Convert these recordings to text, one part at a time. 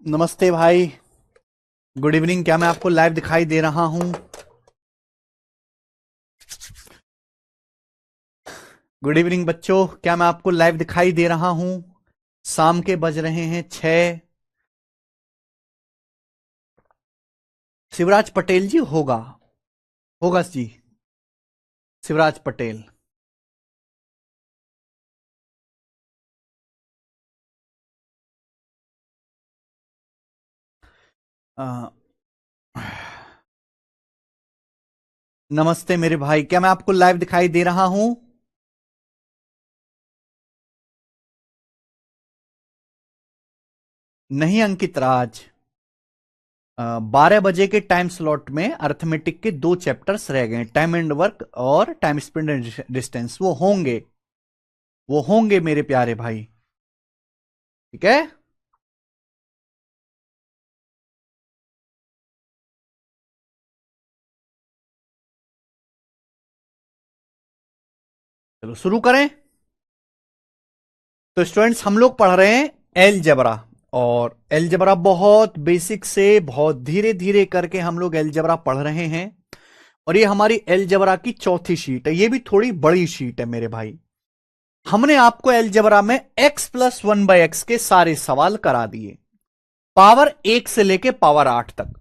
नमस्ते भाई। Good evening. क्या मैं आपको लाइव दिखाई दे रहा हूं? गुड इवनिंग बच्चों, क्या मैं आपको लाइव दिखाई दे रहा हूं? शाम के बज रहे हैं 6। शिवराज पटेल जी होगा। होगा जी। शिवराज पटेल। अ, नमस्ते मेरे भाई, क्या मैं आपको लाइव दिखाई दे रहा हूं? नहीं अंकित राज। 12 बजे के टाइम स्लॉट में अर्थमेटिक के 2 चैप्टर्स रह गए, टाइम एंड वर्क और टाइम स्पीड एंड डिस्टेंस। वो होंगे, वो होंगे मेरे प्यारे भाई। ठीक है। चलो शुरू करें। तो स्टूडेंट्स, हम लोग पढ़ रहे हैं एलजेब्रा। और एलजेब्रा बहुत बेसिक से बहुत धीरे धीरे करके हम लोग एलजेब्रा पढ़ रहे हैं। और ये हमारी एलजेब्रा की चौथी शीट है। ये भी थोड़ी बड़ी शीट है मेरे भाई। हमने आपको एलजेब्रा में x+1/x के सारे सवाल करा दिए, पावर 1 से लेके पावर 8 तक।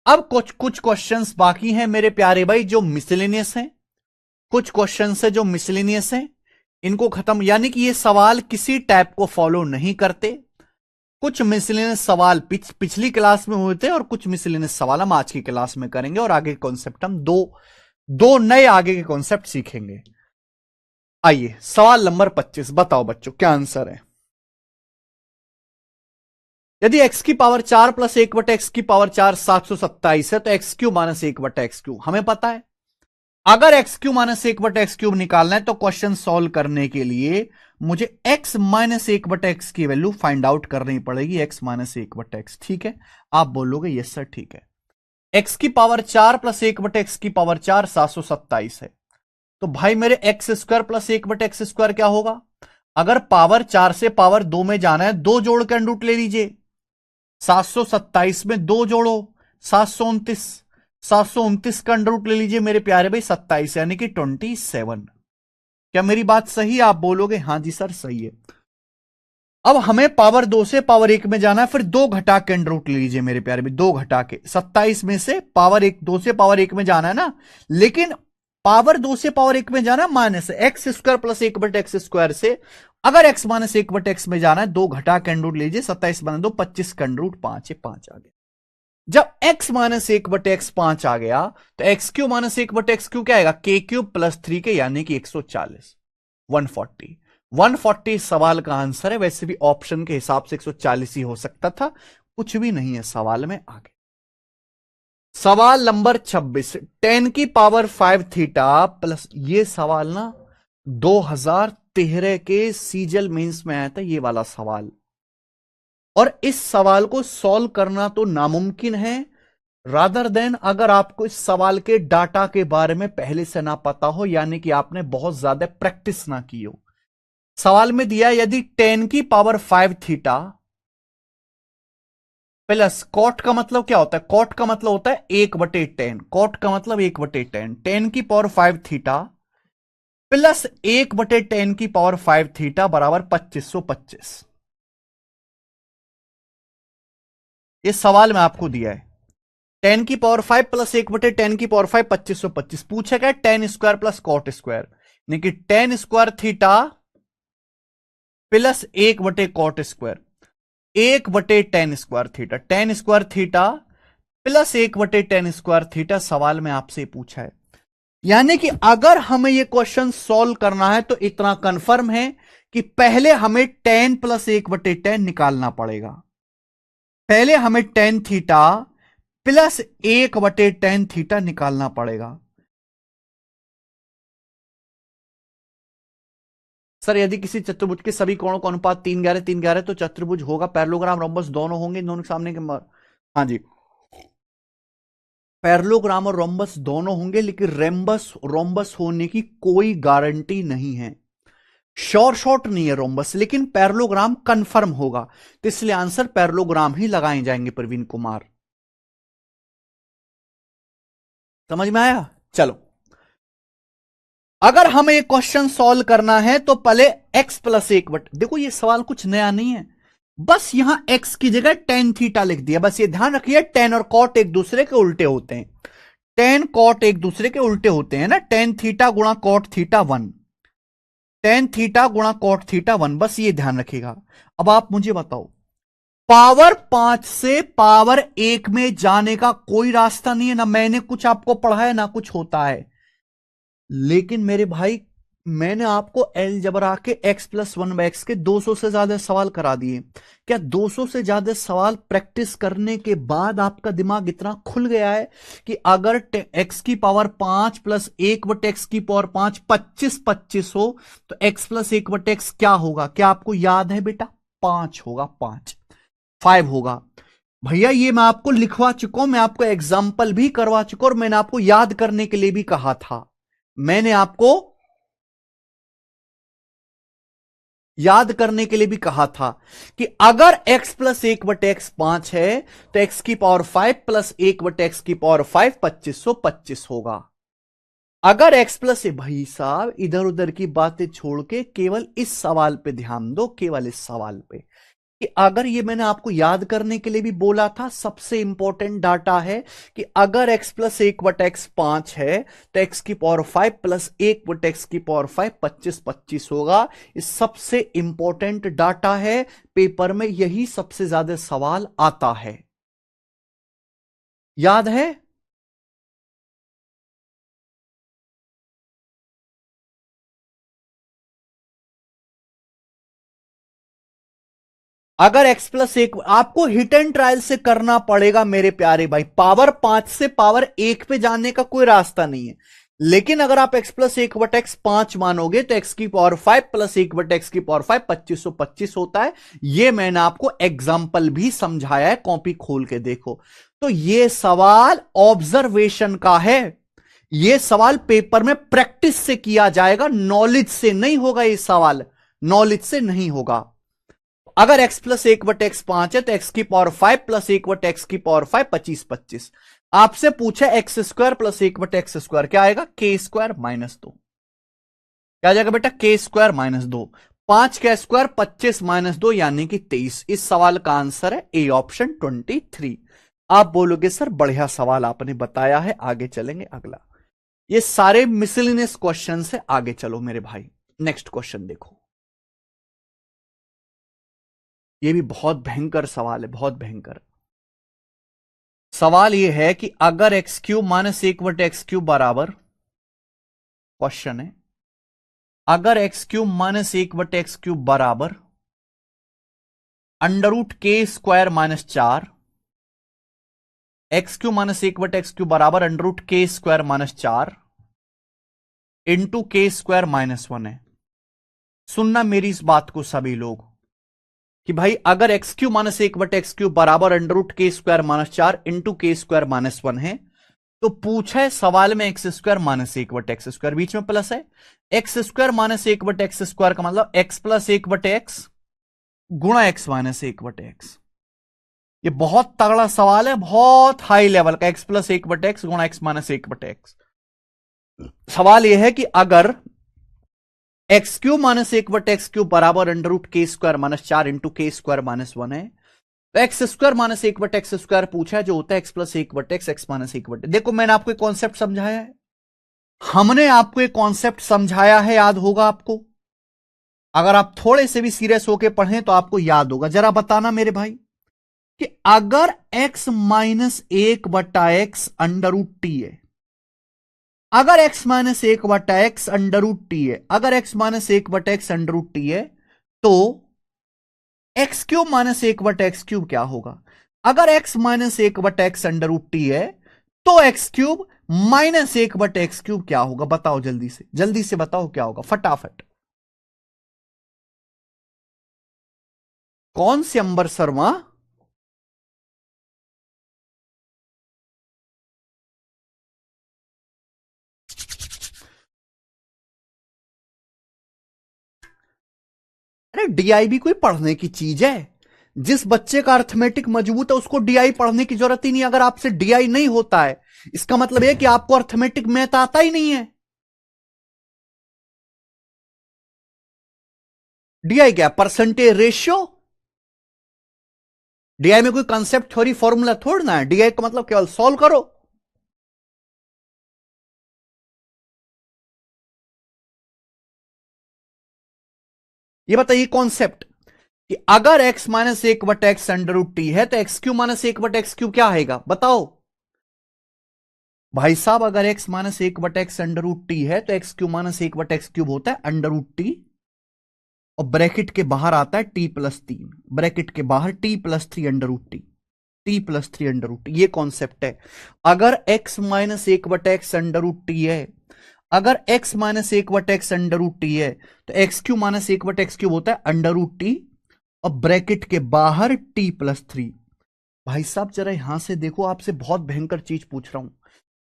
अब कुछ कुछ क्वेश्चंस बाकी हैं मेरे प्यारे भाई, जो मिसलेनियस हैं। कुछ क्वेश्चंस है जो मिसलेनियस हैं, इनको खत्म, यानी कि ये सवाल किसी टाइप को फॉलो नहीं करते। कुछ मिसलेनियस सवाल पिछली क्लास में हुए थे और कुछ मिसलेनियस सवाल हम आज की क्लास में करेंगे। और आगे के कॉन्सेप्ट हम दो दो नए आगे के कॉन्सेप्ट सीखेंगे। आइए सवाल नंबर 25, बताओ बच्चों क्या आंसर है। यदि x की पावर 4 प्लस 1/x की पावर 4 727 है, तो x³ - 1/x³ हमें पता है। अगर x³ - 1/x³ निकालना है तो क्वेश्चन सॉल्व करने के लिए मुझे x-1/x की वैल्यू फाइंड आउट करनी पड़ेगी। x-1/x, ठीक है। आप बोलोगे यस सर, ठीक है। x की पावर 4 प्लस 1/x की पावर 4 727 है। तो भाई मेरे x² + 1/x² क्या होगा? अगर पावर 4 से पावर 2 में जाना है, दो जोड़ के अंडर रूट ले लीजिए। 727 में दो जोड़ो, 729। 729 का अंडर रूट ले लीजिए मेरे प्यारे भाई, 27 यानी कि 27। क्या मेरी बात सही है? आप बोलोगे हां जी सर सही है। अब हमें पावर 2 से पावर 1 में जाना है, फिर दो घटा के अंडर रूट ले लीजिए मेरे प्यारे भाई, दो घटा के। 27 में से पावर 1, 2 से पावर 1 में जाना है ना, लेकिन पावर 2 से पावर 1 में जाना माइनस x² + 1/x² से। अगर x-1/x में जाना है, दो घटा के अंडर रूट लीजिए, 27 बना दो 25 का अंडर रूट 5 है, 5 आ गया। जब x-1/x 5 आ गया, तो x³ - 1/x³ क्या आएगा? k³ + 3 के, यानी कि 140। 140 140 सवाल का आंसर है। वैसे भी ऑप्शन के हिसाब से 140 ही हो सकता था, कुछ भी नहीं है सवाल में। आगे सवाल नंबर 26, 10 की पावर 5 थीटा प्लस, ये सवाल ना 2013 के सीजल मेंस में आया था ये वाला सवाल। और इस सवाल को सॉल्व करना तो नामुमकिन है, रादर देन अगर आपको इस सवाल के डाटा के बारे में पहले से ना पता हो, यानी कि आपने बहुत ज्यादा प्रैक्टिस ना की हो। सवाल में दिया यदि 10 की पावर 5 थीटा प्लस, कॉट का मतलब क्या होता है? कॉट का मतलब होता है 1/10। कॉट का मतलब 1/10। 10 की पावर 5 थीटा प्लस 1/10 की पावर 5 थीटा बराबर 2525। ये सवाल में आपको दिया है 10 की पावर 5 प्लस 1/10 की पावर 5 2525। पूछा गया 10² प्लस कॉट स्क्वायर, यानी कि 10² थीटा प्लस 1/कॉट square, 1/10² theta, 10² theta plus 1/10² theta सवाल में आपसे पूछा है। यानी कि अगर हमें यह क्वेश्चन सॉल्व करना है तो इतना कंफर्म है कि पहले हमें 10 प्लस 1/10 निकालना पड़ेगा। पहले हमें 10 थीटा प्लस 1/10 थीटा निकालना पड़ेगा। सर यदि किसी चतुर्भुज के सभी कोणों का अनुपात 3/11 3/11 तो चतुर्भुज होगा। पैरेललोग्राम रोम्बस दोनों होंगे, इन दोनों के सामने के हाँ जी, पैरेललोग्राम और रोम्बस दोनों होंगे, लेकिन रेम्बस रोम्बस होने की कोई गारंटी नहीं है। श्योर शॉर्ट नहीं है रोम्बस, लेकिन पैरेललोग्राम कंफर्म होगा, तो इसलिए आंसर पैरेललोग्राम ही लगाए जाएंगे प्रवीण कुमार। समझ में आया? चलो, अगर हमें एक क्वेश्चन सॉल्व करना है तो पहले x प्लस एक बट, देखो ये सवाल कुछ नया नहीं है, बस यहां x की जगह टेन थीटा लिख दिया। बस ये ध्यान रखिए, टेन और कॉट एक दूसरे के उल्टे होते हैं, टेन कॉट एक दूसरे के उल्टे होते हैं ना, टेन थीटा गुणा cot theta one, tan theta गुणा कॉट थीटा वन, बस ये ध्यान रखिएगा। अब आप मुझे बताओ, पावर 5 से पावर 1 में जाने का कोई रास्ता नहीं है, ना मैंने कुछ आपको पढ़ा है ना कुछ होता है, लेकिन मेरे भाई मैंने आपको अलजेब्रा के x plus one by x के 200 से ज्यादा सवाल करा दिए। क्या 200 से ज्यादा सवाल प्रैक्टिस करने के बाद आपका दिमाग इतना खुल गया है कि अगर x की पावर 5 प्लस एक बटे एक्स की पावर 5 25 हो तो x प्लस एक बटे एक्स क्या होगा? क्या आपको याद है बेटा? 5 होगा, 5 होगा। भैया ये मैं आपको लिखवा चुका हूं, मैं आपको एग्जाम्पल भी करवा चुका हूं, और मैंने आपको याद करने के लिए भी कहा था, मैंने आपको याद करने के लिए भी कहा था कि अगर x प्लस एक बटे एक्स 5 है तो x की पावर 5 प्लस एक बटे एक्स की पावर 5 2525 होगा। अगर x प्लस, भाई साहब इधर उधर की बातें छोड़ के केवल इस सवाल पे ध्यान दो, केवल इस सवाल पे, कि अगर ये मैंने आपको याद करने के लिए भी बोला था, सबसे इंपॉर्टेंट डाटा है कि अगर x प्लस एक बटा एक्स 5 है तो x की पावर 5 प्लस एक बटा एक्स की पावर 5 25 होगा। इस सबसे इंपॉर्टेंट डाटा है, पेपर में यही सबसे ज्यादा सवाल आता है, याद है? अगर x प्लस एक, आपको हिट एंड ट्रायल से करना पड़ेगा मेरे प्यारे भाई, पावर 5 से पावर 1 पे जाने का कोई रास्ता नहीं है, लेकिन अगर आप x प्लस एक बट एक्स 5 मानोगे तो x की पावर 5 प्लस एक बट एक्स की पावर 5 2525 होता है। यह मैंने आपको एग्जाम्पल भी समझाया है, कॉपी खोल के देखो। तो यह सवाल ऑब्जर्वेशन का है, यह सवाल पेपर में प्रैक्टिस से किया जाएगा, नॉलेज से नहीं होगा, यह सवाल नॉलेज से नहीं होगा। अगर x प्लस एक बटे एक्स 5 है तो x की पावर 5 प्लस एक बटे एक्स की पावर 5 25 आपसे पूछे एक्स स्क्वायर प्लस एक बटे एक्स स्क्वायर, क्या आएगा? के स्क्वायर माइनस 2, क्या आ जाएगा बेटा? के स्क्वायर माइनस 2, 5 का स्क्वायर 25 माइनस 2 यानी कि 23। इस सवाल का आंसर है ए ऑप्शन 23। आप बोलोगे सर बढ़िया सवाल आपने बताया है, आगे चलेंगे अगला। ये सारे मिसलिनियस क्वेश्चन से आगे चलो मेरे भाई, नेक्स्ट क्वेश्चन देखो, ये भी बहुत भयंकर सवाल है, बहुत भयंकर सवाल। यह है कि अगर एक्स क्यूब माइनस एक बटे एक्स क्यूब बराबर, क्वेश्चन है, अगर एक्स क्यूब माइनस एक बटे एक्स क्यूब बराबर अंडर रूट के square minus 4, x cube minus एक बटे एक्स क्यूब बराबर अंडर रूट के स्क्वायर माइनस 4 इंटू के स्क्वायर माइनस 1 है। सुनना मेरी इस बात को सभी लोग, कि भाई अगर एक्स क्यूब माइनस एक बटे एक्स क्यूब बराबर अंडर रूट के स्क्वायर माइनस 4 इंटू के स्क्वायर माइनस 1 है, तो पूछा है सवाल में एक्स स्क्वायर माइनस एक बटे एक्स स्क्वायर, बीच में प्लस है, एक्स स्क्वायर माइनस एक बटे एक्स स्क्वायर का मतलब एक्स प्लस एक बटे एक्स गुणा एक्स माइनस एक बटे एक्स। ये बहुत तगड़ा सवाल है, बहुत हाई लेवल का, एक्स प्लस एक बटे एक्स गुणा एक्स माइनस एक बटे एक्स। सवाल यह है कि अगर एक्स क्यूब माइनस एक बटे एक्स क्यूब बराबर अंडर रूट के स्क्वायर माइनस 4 इंटू के स्क्वायर माइनस 1 है, तो एक्स स्क्वायर माइनस एक बटे एक्स स्क्वायर पूछा है, जो होता है एक्स प्लस एक बटे एक्स एक्स माइनस एक बटे। देखो मैंने आपको एक कॉन्सेप्ट समझाया है, हमने आपको एक कॉन्सेप्ट समझाया है, याद होगा आपको, अगर आप थोड़े से भी सीरियस होकर पढ़ें तो आपको याद होगा। जरा बताना मेरे भाई कि अगर x माइनस एक बटा एक्स अंडर रूट टी है, अगर x माइनस एक बटा एक्स अंडर रूट टी है, अगर x माइनस एक बटा एक्स अंडर रूट टी है, तो एक्स क्यूब माइनस एक बटा एक्स क्यूब क्या होगा? अगर x माइनस एक बटा एक्स अंडर रूट टी है तो एक्स क्यूब माइनस एक बटे एक्स क्यूब क्या होगा? बताओ जल्दी से बताओ क्या होगा, फटाफट। कौन से अंबर शर्मा? अरे डीआई भी कोई पढ़ने की चीज है। जिस बच्चे का अर्थमेटिक मजबूत है उसको डीआई पढ़ने की जरूरत ही नहीं। अगर आपसे डीआई नहीं होता है इसका मतलब है कि आपको अर्थमेटिक मैथ आता ही नहीं है। डीआई क्या, परसेंटेज रेशियो? डीआई में कोई कंसेप्ट थ्योरी फॉर्मूला थोड़ा ना है। डीआई का मतलब केवल सॉल्व करो। ये बताइए कॉन्सेप्ट कि अगर x माइनस एक बट एक्स अंडर रूट टी है तो एक्स क्यू माइनस एक बट एक्स क्यू क्या आएगा बताओ भाई साहब। अगर x माइनस एक बट एक्स अंडर रूट टी है तो एक्स क्यू माइनस एक बट एक्स क्यूब होता है अंडर रूट टी, और ब्रैकेट के बाहर आता है टी प्लस 3, ब्रैकेट के बाहर T plus 3 under root T, T plus 3 under root T. ये कॉन्सेप्ट है। अगर x माइनस एक बट एक्स अंडर रूट टी है, अगर x माइनस एक बट एक्स अंडर रूट टी है तो एक्स क्यू माइनस एक बट एक्स क्यूब होता है अंडर रूट टी, और ब्रैकेट के बाहर टी प्लस 3। भाई साहब जरा यहां से देखो, आपसे बहुत भयंकर चीज पूछ रहा हूं।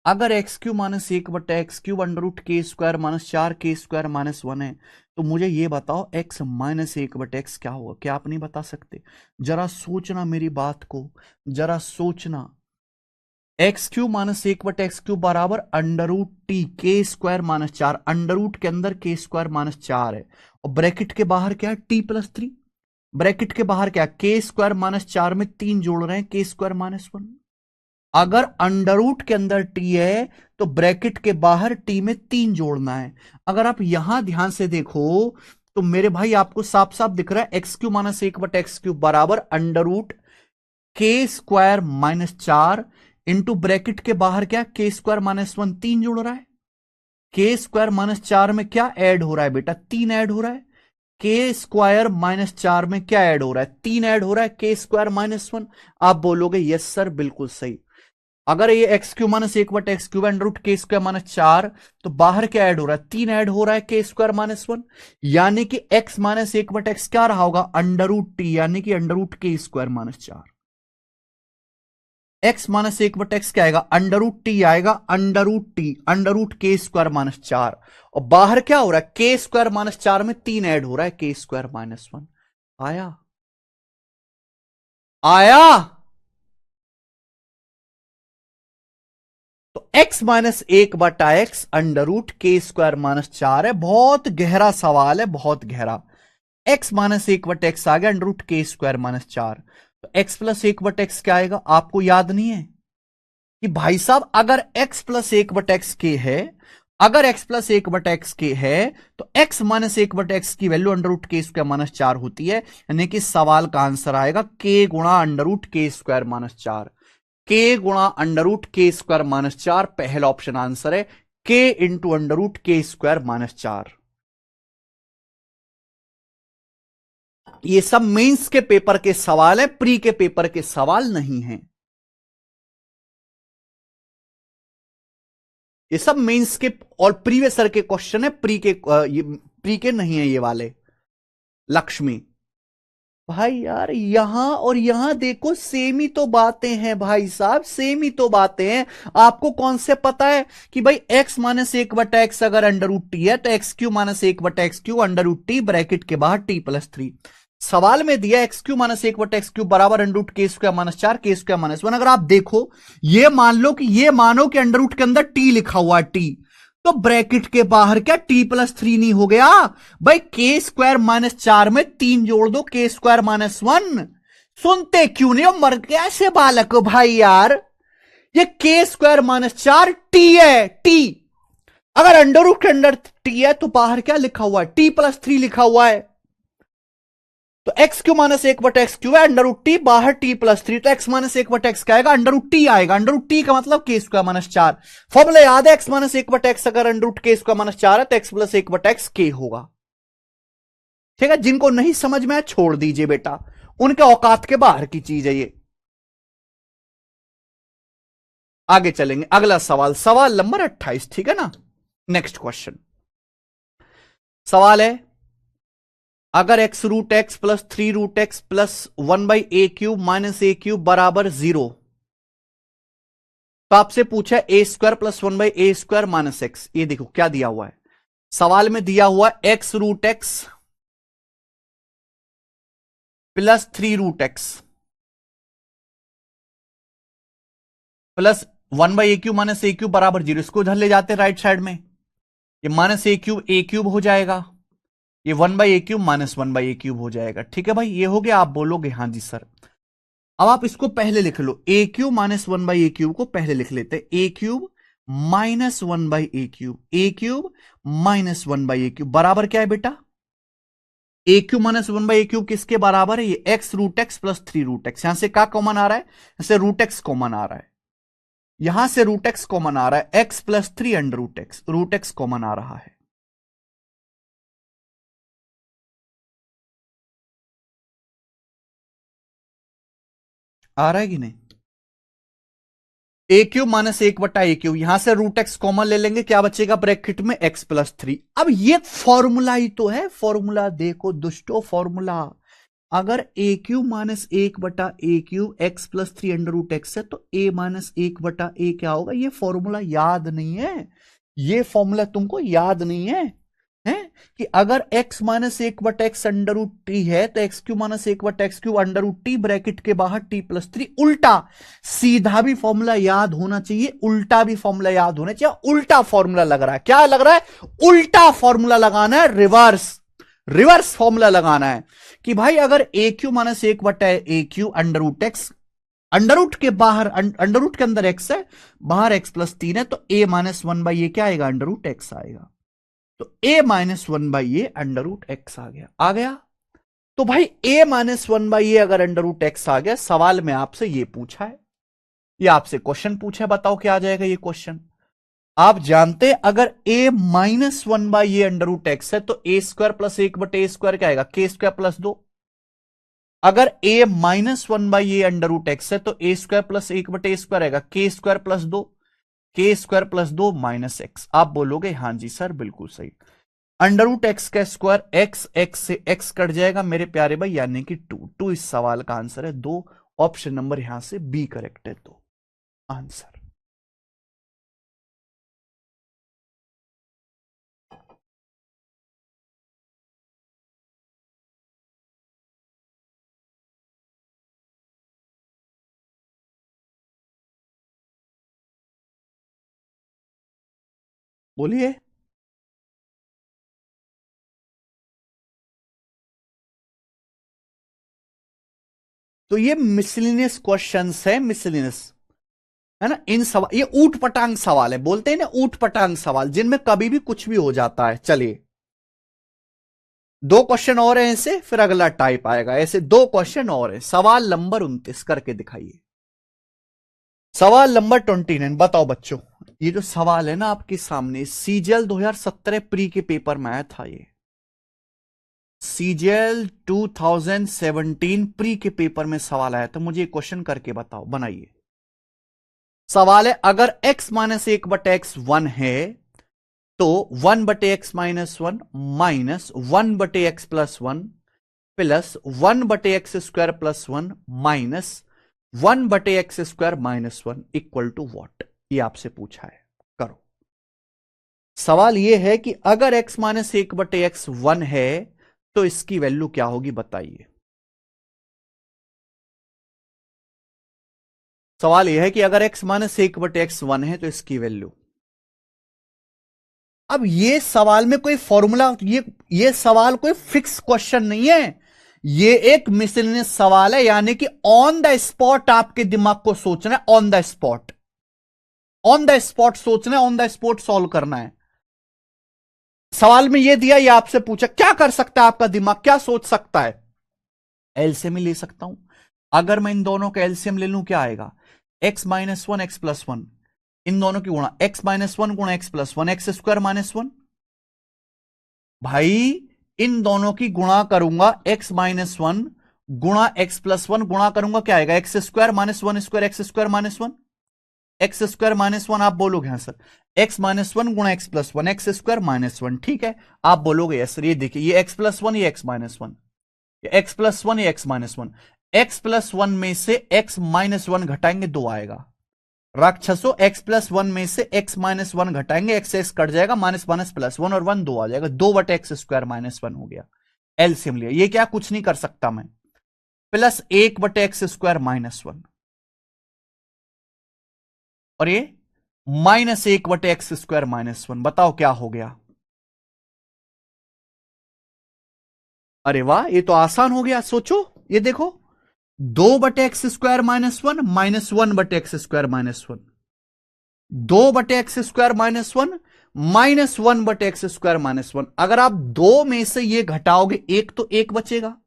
अगर एक्स क्यू माइनस एक बटा एक्स क्यूब अंडर रूट के स्क्वायर माइनस 4 के स्क्वायर माइनस 1 है, तो मुझे ये बताओ एक्स माइनस एक बटा एक्स क्या होगा? क्या आप नहीं बता सकते? जरा सोचना मेरी बात को, जरा सोचना। एक्स क्यूब माइनस एक बटा एक्स क्यूब बराबर अंडर रूट टी के स्क्वायर माइनस 4, अंडर रूट के अंदर के स्क्वायर माइनस 4 है, और ब्रैकेट के बाहर क्या है? T plus 3। ब्रैकेट के बाहर क्या, के स्क्वायर माइनस 4 में 3 जोड़ रहे हैं, के स्क्वायर माइनस 1। अगर अंडर रूट के अंदर टी है तो ब्रैकेट के बाहर टी में 3 जोड़ना है। अगर आप यहां ध्यान से देखो तो मेरे भाई आपको साफ साफ दिख रहा है एक्स क्यू माइनस एक बट एक्स क्यूब बराबर अंडर रूट के स्क्वायर माइनस 4 इंटू ब्रैकेट के बाहर क्या, के स्क्वायर माइनस 1, 3 जोड़ रहा है। के स्क्वायर माइनस 4 में क्या ऐड हो रहा है बेटा? 3 ऐड हो रहा है। के स्क्वायर माइनस 4 में क्या ऐड हो रहा है? 3 ऐड हो रहा है, के स्क्वायर माइनस 1। आप बोलोगे यस सर बिल्कुल सही। अगर ये एक्स क्यू माइनस एक बट एक्स क्यूब अंडर रूट के स्क्वायर माइनस 4, तो बाहर क्या ऐड हो रहा है? 3 ऐड हो रहा है, के स्क्वायर माइनस 1। यानी कि एक्स माइनस एक बट एक्स क्या रहा होगा? अंडर रूट टी, यानी कि अंडर रूट के स्क्वायर माइनस 4। एक्स माइनस एक बट एक्स क्या आएगा? अंडर रूट टी आएगा, under root T under root के स्क्वायर माइनस 4, और बाहर क्या हो रहा है? के स्क्वायर माइनस 4 में 3 ऐड हो रहा है, के स्क्वायर माइनस 1। आया आया। तो x माइनस एक बटा एक्स अंडर रूट के स्क्वायर माइनस 4 है। बहुत गहरा सवाल है, बहुत गहरा। x माइनस एक बट एक्स आ गया अंडर रूट के स्क्वायर माइनस 4, तो x प्लस एक बट एक्स क्या आएगा? आपको याद नहीं है कि भाई साहब अगर x प्लस एक बट एक्स के है, अगर x प्लस एक बट एक्स के है तो x माइनस एक बट एक्स की वैल्यू अंडर रूट के स्क्वायर माइनस 4 होती है। यानी कि सवाल का आंसर आएगा k गुणा अंडर रूट के स्क्वायर माइनस 4, के गुणा अंडर रूट के स्क्वायर माइनस 4। पहला ऑप्शन आंसर है के इंटू अंडर रूट के स्क्वायर माइनस 4। ये सब मेंस के पेपर के सवाल है, प्री के पेपर के सवाल नहीं है। ये सब मेंस के और प्रीवियस ईयर के क्वेश्चन है, प्री के नहीं है ये वाले। लक्ष्मी भाई यार यहां और यहां देखो सेम ही तो बातें हैं भाई साहब, सेम ही तो बातें हैं। आपको कौन से पता है कि भाई x माइनस एक बटा एक्स अगर अंडर रूट टी है तो एक्स क्यू माइनस एक बटा X cube under root T bracket के बाहर टी प्लस 3। सवाल में दिया एक्स क्यू माइनस एक बटा एक्स क्यू बराबर अंडर रूट के स्क्वायर माइनस 4 के स्क्वायर माइनस 1। अगर आप देखो ये मान लो कि ये मानो कि अंडर रूट के अंदर टी लिखा हुआ है, टी, तो ब्रैकेट के बाहर क्या टी प्लस 3 नहीं हो गया भाई? के स्क्वायर माइनस 4 में 3 जोड़ दो, के स्क्वायर माइनस 1। सुनते क्यों नहीं हो मर कैसे बालक हो भाई यार? ये के स्क्वायर माइनस 4 टी है, टी। अगर अंडर रूट के अंदर टी है तो बाहर क्या लिखा हुआ है? टी प्लस 3 लिखा हुआ है। तो एक्स क्यू माइनस एक बटा एक्स क्यू है, अंडर रूट टी, बाहर टी प्लस 3, तो एक्स माइनस एक बटा एक्स क्या आएगा? अंडर रूट टी आएगा। अंडर रूट टी का मतलब के स्क्वायर माइनस 4। फॉर्मूला याद है? एक्स माइनस एक बटा एक्स अगर अंडर रूट के स्क्वायर माइनस 4 है तो एक्स प्लस एक बटा एक्स के होगा। ठीक है, जिनको नहीं समझ में छोड़ दीजिए बेटा, उनके औकात के बाहर की चीज है ये। आगे चलेंगे, अगला सवाल, सवाल नंबर 28। ठीक है ना? नेक्स्ट क्वेश्चन सवाल है अगर X root X plus 3 root X plus 1 by A cube minus A cube बराबर 0, तो आपसे पूछा A square plus 1 by A square minus X. ये देखो क्या दिया हुआ है सवाल में, दिया हुआ X root X plus 3√x plus 1/a³ minus a³ बराबर 0। इसको उधर ले जाते राइट साइड में, ये माइनस a³ हो जाएगा, ये 1/a³ माइनस 1/a³ हो जाएगा। ठीक है भाई, ये हो गया। आप बोलोगे हाँ जी सर। अब आप इसको पहले लिख लो, a³ माइनस 1/a³ को पहले लिख लेते हैं। a³ minus 1/a³, a³ minus 1/a³ बराबर क्या है बेटा? a³ माइनस 1/a³ किसके बराबर है? ये x√x प्लस 3√x। यहां से क्या कॉमन आ रहा है? यहां से √x कॉमन आ रहा है, यहां से √x कॉमन आ रहा है, x plus 3 under √x common आ रहा है। आ रहा है कि नहीं? a³ माइनस 1/a³, यहां से √x कॉमन ले लेंगे, क्या बचेगा ब्रैकेट में? x plus 3। अब ये फॉर्मूला ही तो है, फॉर्मूला देखो दुष्टो, फॉर्मूला। अगर a³ minus 1/a³ x plus 3 under √x है, तो a माइनस 1/a क्या होगा? ये फॉर्मूला याद नहीं है? ये फॉर्मूला तुमको याद नहीं है? हैं कि अगर x माइनस 1/x अंडर√t है, तो x³ माइनस 1/x³ अंडर√t ब्रैकेट के बाहर t प्लस 3। उल्टा सीधा भी फॉर्मूला याद होना चाहिए, उल्टा भी फॉर्मूला याद होना चाहिए। उल्टा फॉर्मूला लग रहा है, क्या लग रहा है? उल्टा फॉर्मूला लगाना है, रिवर्स फॉर्मूला लगाना है कि भाई अगर a³ minus 1/a³ अंडर√x, under root के बाहर, अंडर रूट के अंदर x है, बाहर x प्लस 3 है, तो a माइनस 1/a क्या आएगा? अंडर√x आएगा। तो a माइनस 1/a अंडर√x आ गया। आ गया? तो भाई a माइनस 1/a अगर अंडर√x आ गया, सवाल में आपसे ये पूछा है, ये आपसे क्वेश्चन पूछा है, बताओ क्या आ जाएगा ये क्वेश्चन। आप जानते अगर a माइनस 1/a अंडर√x है, तो a² प्लस 1/a² क्या आएगा? k² plus 2। अगर a माइनस 1/a अंडर√x है, तो a² प्लस 1/a² आएगा, k² plus 2, k² plus 2 minus x। आप बोलोगे हाँ जी सर बिल्कुल सही। अंडर√x का स्क्वायर x से x कट जाएगा मेरे प्यारे भाई, यानी कि 2 इस सवाल का आंसर है। 2 ऑप्शन नंबर यहां से बी करेक्ट है। तो आंसर बोलिए। तो ये मिसलिनियस क्वेश्चंस है, मिसलिनियस है ना। इन सवाल, ये ऊट पटांग सवाल है, बोलते हैं ना ऊट पटांग सवाल, जिनमें कभी भी कुछ भी हो जाता है। चलिए 2 क्वेश्चन और हैं ऐसे, फिर अगला टाइप आएगा। ऐसे 2 क्वेश्चन और है। सवाल नंबर 29 करके दिखाइए। सवाल नंबर 29 बताओ बच्चों, ये जो सवाल है ना आपके सामने, सीजीएल 2017 प्री के पेपर में आया था। ये सीजीएल 2017 प्री के पेपर में सवाल आया था। मुझे क्वेश्चन करके बताओ, बनाइए। सवाल है अगर x माइनस 1/x 1 है, तो 1/x minus 1 minus 1/x plus 1 plus 1/x² plus 1 minus 1/x² minus 1 equal to what? ये आपसे पूछा है। करो। सवाल ये है कि अगर x माइनस 1/x 1 है, तो इसकी वैल्यू क्या होगी बताइए। सवाल यह है कि अगर x माइनस 1/x 1 है, तो इसकी वैल्यू। अब ये सवाल में कोई फॉर्मूला, ये सवाल कोई फिक्स क्वेश्चन नहीं है, ये एक मिसलिनियस सवाल है, यानी कि ऑन द स्पॉट आपके दिमाग को सोचना है। On the spot, on the spot सोचना है, ऑन द स्पॉट सॉल्व करना है। सवाल में ये दिया, ये आपसे पूछा, क्या कर सकता है आपका दिमाग, क्या सोच सकता है? एलसीएम ही ले सकता हूं। अगर मैं इन दोनों का एलसीएम ले लूं, क्या आएगा? x माइनस 1 एक्स प्लस 1, इन दोनों की गुणा x माइनस 1 गुणा x प्लस 1, x² माइनस 1। भाई इन दोनों की गुणा करूंगा, x माइनस 1 गुणा x प्लस 1 गुणा करूंगा, क्या आएगा? x² minus 1² x² minus 1, x² minus 1। आप बोलोगे हाँ सर, x माइनस 1 गुणा x प्लस 1, x² माइनस 1। ठीक है, आप बोलोगे यस सर। ये देखिए, ये x प्लस 1, ये x माइनस 1, ये x प्लस 1, ये x माइनस 1। x प्लस 1 में से x माइनस 1 घटाएंगे, 2 आएगा। राक्षसों, x प्लस 1 में से x माइनस 1 घटाएंगे, x कट जाएगा, माइनस माइनस प्लस 1 और 1 2 आ जाएगा, 2/x² माइनस 1 हो गया। एलसीएम लिया। ये क्या कुछ नहीं कर सकता मैं, प्लस 1/x² -1, और ये -1/x² -1। बताओ क्या हो गया? अरे वाह, ये तो आसान हो गया। सोचो, ये देखो, 2/x² -1 -1/x² -1, 2/x² -1 -1/x²। अगर आप दो में से ये घटाओगे एक तो एक बचेगा।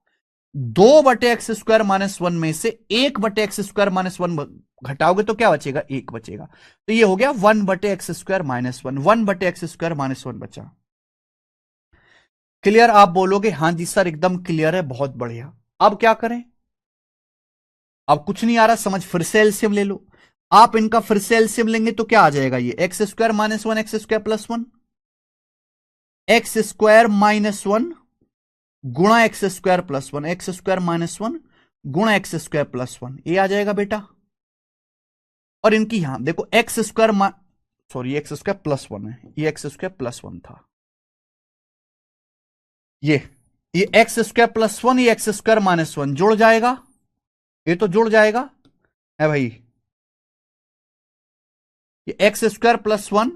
2/x² -1 में से 1/x² -1 घटाओगे तो क्या बचेगा? एक बचेगा। तो ये हो गया 1/x² -1, 1/x² -1 बचा। क्लियर? आप बोलोगे हाँ जी सर एकदम क्लियर है, बहुत बढ़िया। अब क्या करें? अब कुछ नहीं आ रहा समझ, फिर से एलसीएम ले लो। आप इनका फिर से एलसीएम लेंगे तो क्या आ जाएगा? ये x² -1 x² + 1, x² -1 गुणा x² + 1, x² -1 गुणा x² + 1, ये आ जाएगा बेटा। और इनकी यहां देखो x², सॉरी x² + 1 है, ये x² + 1 था। ये x² + 1, ये x² -1 जुड़ जाएगा, ये तो जुड़ जाएगा है भाई। ये x² + 1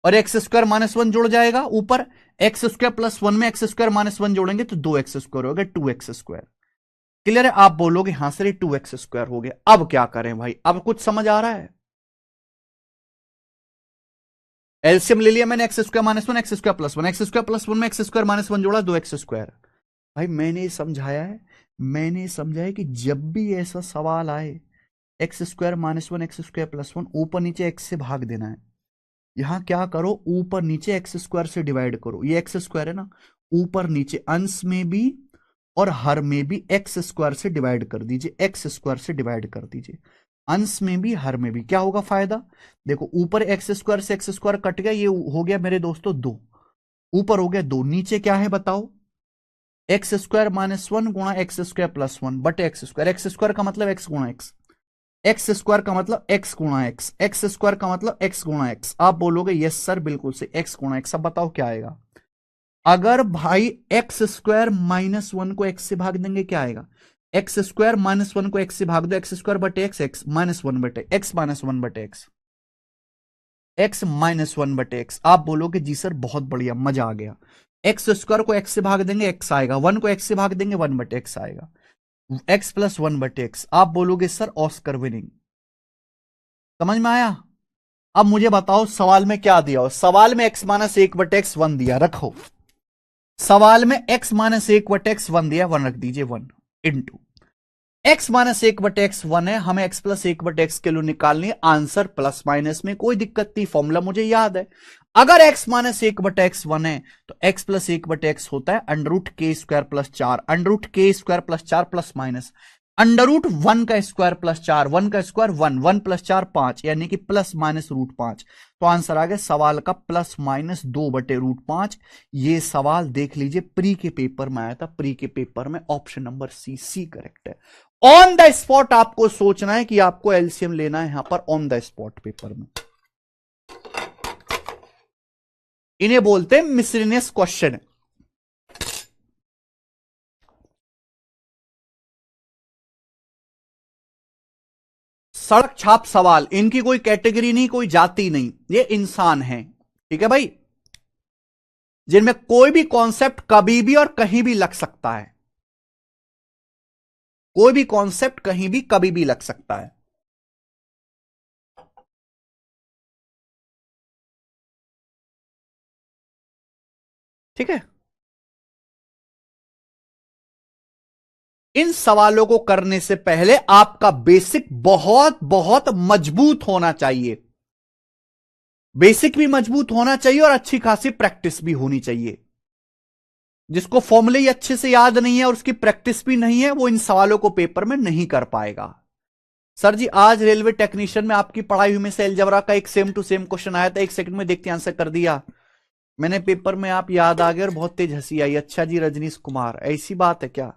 और x² -1 जुड़ जाएगा ऊपर। x² + 1 में x² -1 जोड़ेंगे तो 2x² हो गया, 2x²। क्लियर है? आप बोलोगे हां सर ये 2x² हो गया। अब क्या करें भाई? अब कुछ समझ आ रहा है? एलसीएम ले लिया मैंने, x² -1 x² + 1, x² + 1 में x² -1 जोड़ा, 2x²। भाई मैंने समझाया है, मैंने समझाया कि जब भी ऐसा सवाल आए x² -1 x² + 1, ऊपर नीचे x से भाग देना है। यहां क्या करो, ऊपर नीचे x² से डिवाइड करो। ये x² है ना, ऊपर नीचे अंश में भी और हर में भी x² से डिवाइड कर दीजिए, x² से डिवाइड कर दीजिए। अंश में भी हर में भी क्या होगा फायदा? देखो ऊपर x² से x² कट गया, ये हो गया मेरे दोस्तों 2, ऊपर हो गया 2, नीचे क्या है बताओ? x² -1 गुणा x² + 1 बटे x²। का मतलब x गुणा x, x² का मतलब x गुणा x, x² का मतलब x गुणा x। आप बोलोगे यस सर बिल्कुल से x गुणा x। अब बताओ क्या आएगा? अगर भाई x² -1 को x से भाग देंगे क्या आएगा? x² -1 को x से भाग दो, x² बटे x, x -1 बटे x -1 बटे x, x -1 बटे x। आप बोलोगे जी सर बहुत बढ़िया, मजा आ गया। x² को x से भाग देंगे x आएगा, 1 को x से भाग देंगे 1 बटे x आएगा, x + 1 बटे x। आप बोलोगे सर ऑस्कर विनिंग। समझ में आया? अब मुझे बताओ सवाल में क्या दिया हो? सवाल में x -1 बटे x 1 दिया, रखो। सवाल में x -1 बटे x 1 दिया, 1 रख दीजिए, 1 इंटू x -1 बटे x 1 है, हमें x + 1 बटे x के लिए निकालनी है। आंसर प्लस माइनस में कोई दिक्कत नहीं, फॉर्मूला मुझे याद है। अगर x -1 बटे x 1 है तो x + 1 बटे x होता है √k² + 4, √k² + 4 प्लस माइनस √1 का स्क्वायर + 4, 1 का स्क्वायर 1, 1 + 4 5, यानी कि प्लस माइनस √5। तो आंसर आ गया सवाल का +-2 बटे √5। ये सवाल देख लीजिए प्री के पेपर में आया था, प्री के पेपर में option number C, C correct है। ऑन द स्पॉट आपको सोचना है कि आपको एलसीएम लेना है यहां पर, ऑन द स्पॉट पेपर में। इन्हें बोलते हैं मिसलेनियस क्वेश्चन। सड़क छाप सवाल, इनकी कोई कैटेगरी नहीं, कोई जाति नहीं, ये इंसान है। ठीक है भाई, जिनमें कोई भी कॉन्सेप्ट कभी भी और कहीं भी लग सकता है, कोई भी कॉन्सेप्ट कहीं भी कभी भी लग सकता है। ठीक है, इन सवालों को करने से पहले आपका बेसिक बहुत बहुत मजबूत होना चाहिए। बेसिक भी मजबूत होना चाहिए और अच्छी खासी प्रैक्टिस भी होनी चाहिए। जिसको फॉर्मूले ही अच्छे से याद नहीं है और उसकी प्रैक्टिस भी नहीं है, वो इन सवालों को पेपर में नहीं कर पाएगा। सर जी आज रेलवे टेक्नीशियन में आपकी पढ़ाई हुई में से अलजेब्रा का एक सेम टू सेम क्वेश्चन आया था, 1 सेकंड में देखते आंसर कर दिया मैंने पेपर में, आप याद आ गए और बहुत तेज हंसी आई। अच्छा जी रजनीश कुमार, ऐसी बात है क्या?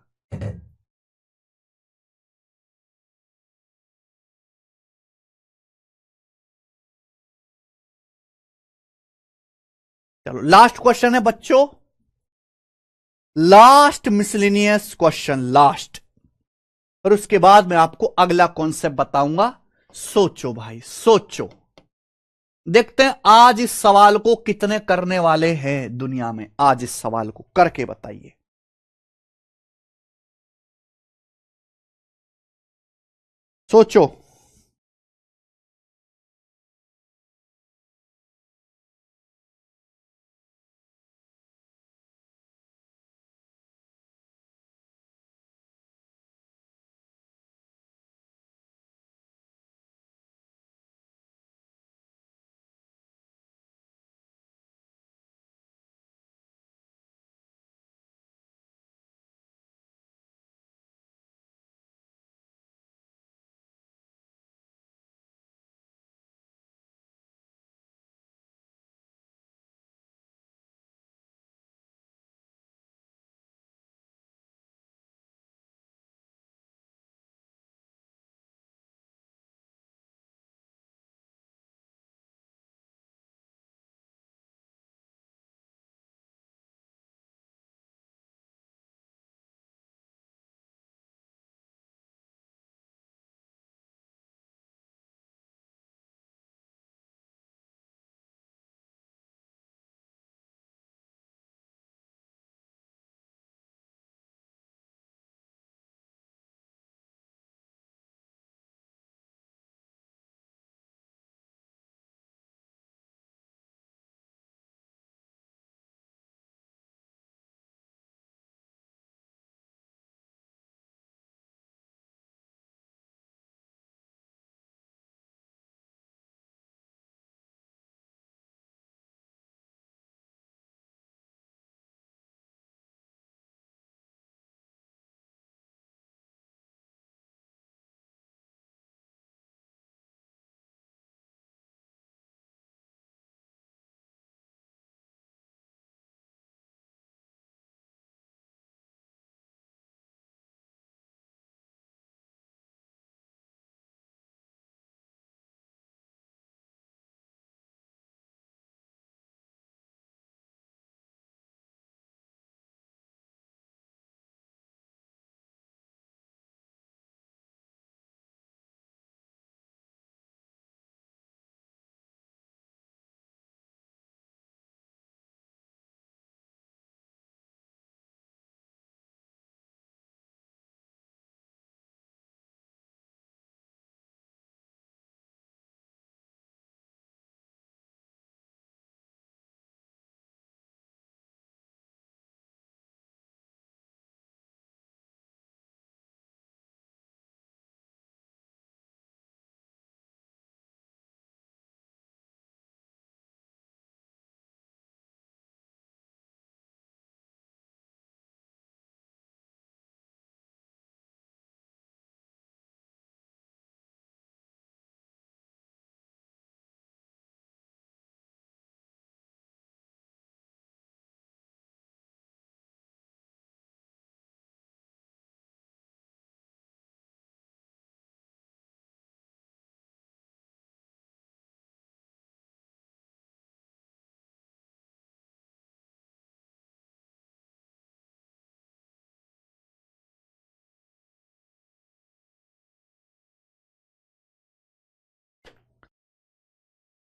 चलो लास्ट क्वेश्चन है बच्चों, लास्ट मिसलिनियस क्वेश्चन, लास्ट। और उसके बाद मैं आपको अगला कॉन्सेप्ट बताऊंगा। सोचो भाई सोचो, देखते हैं आज इस सवाल को कितने करने वाले हैं दुनिया में। आज इस सवाल को करके बताइए। सोचो।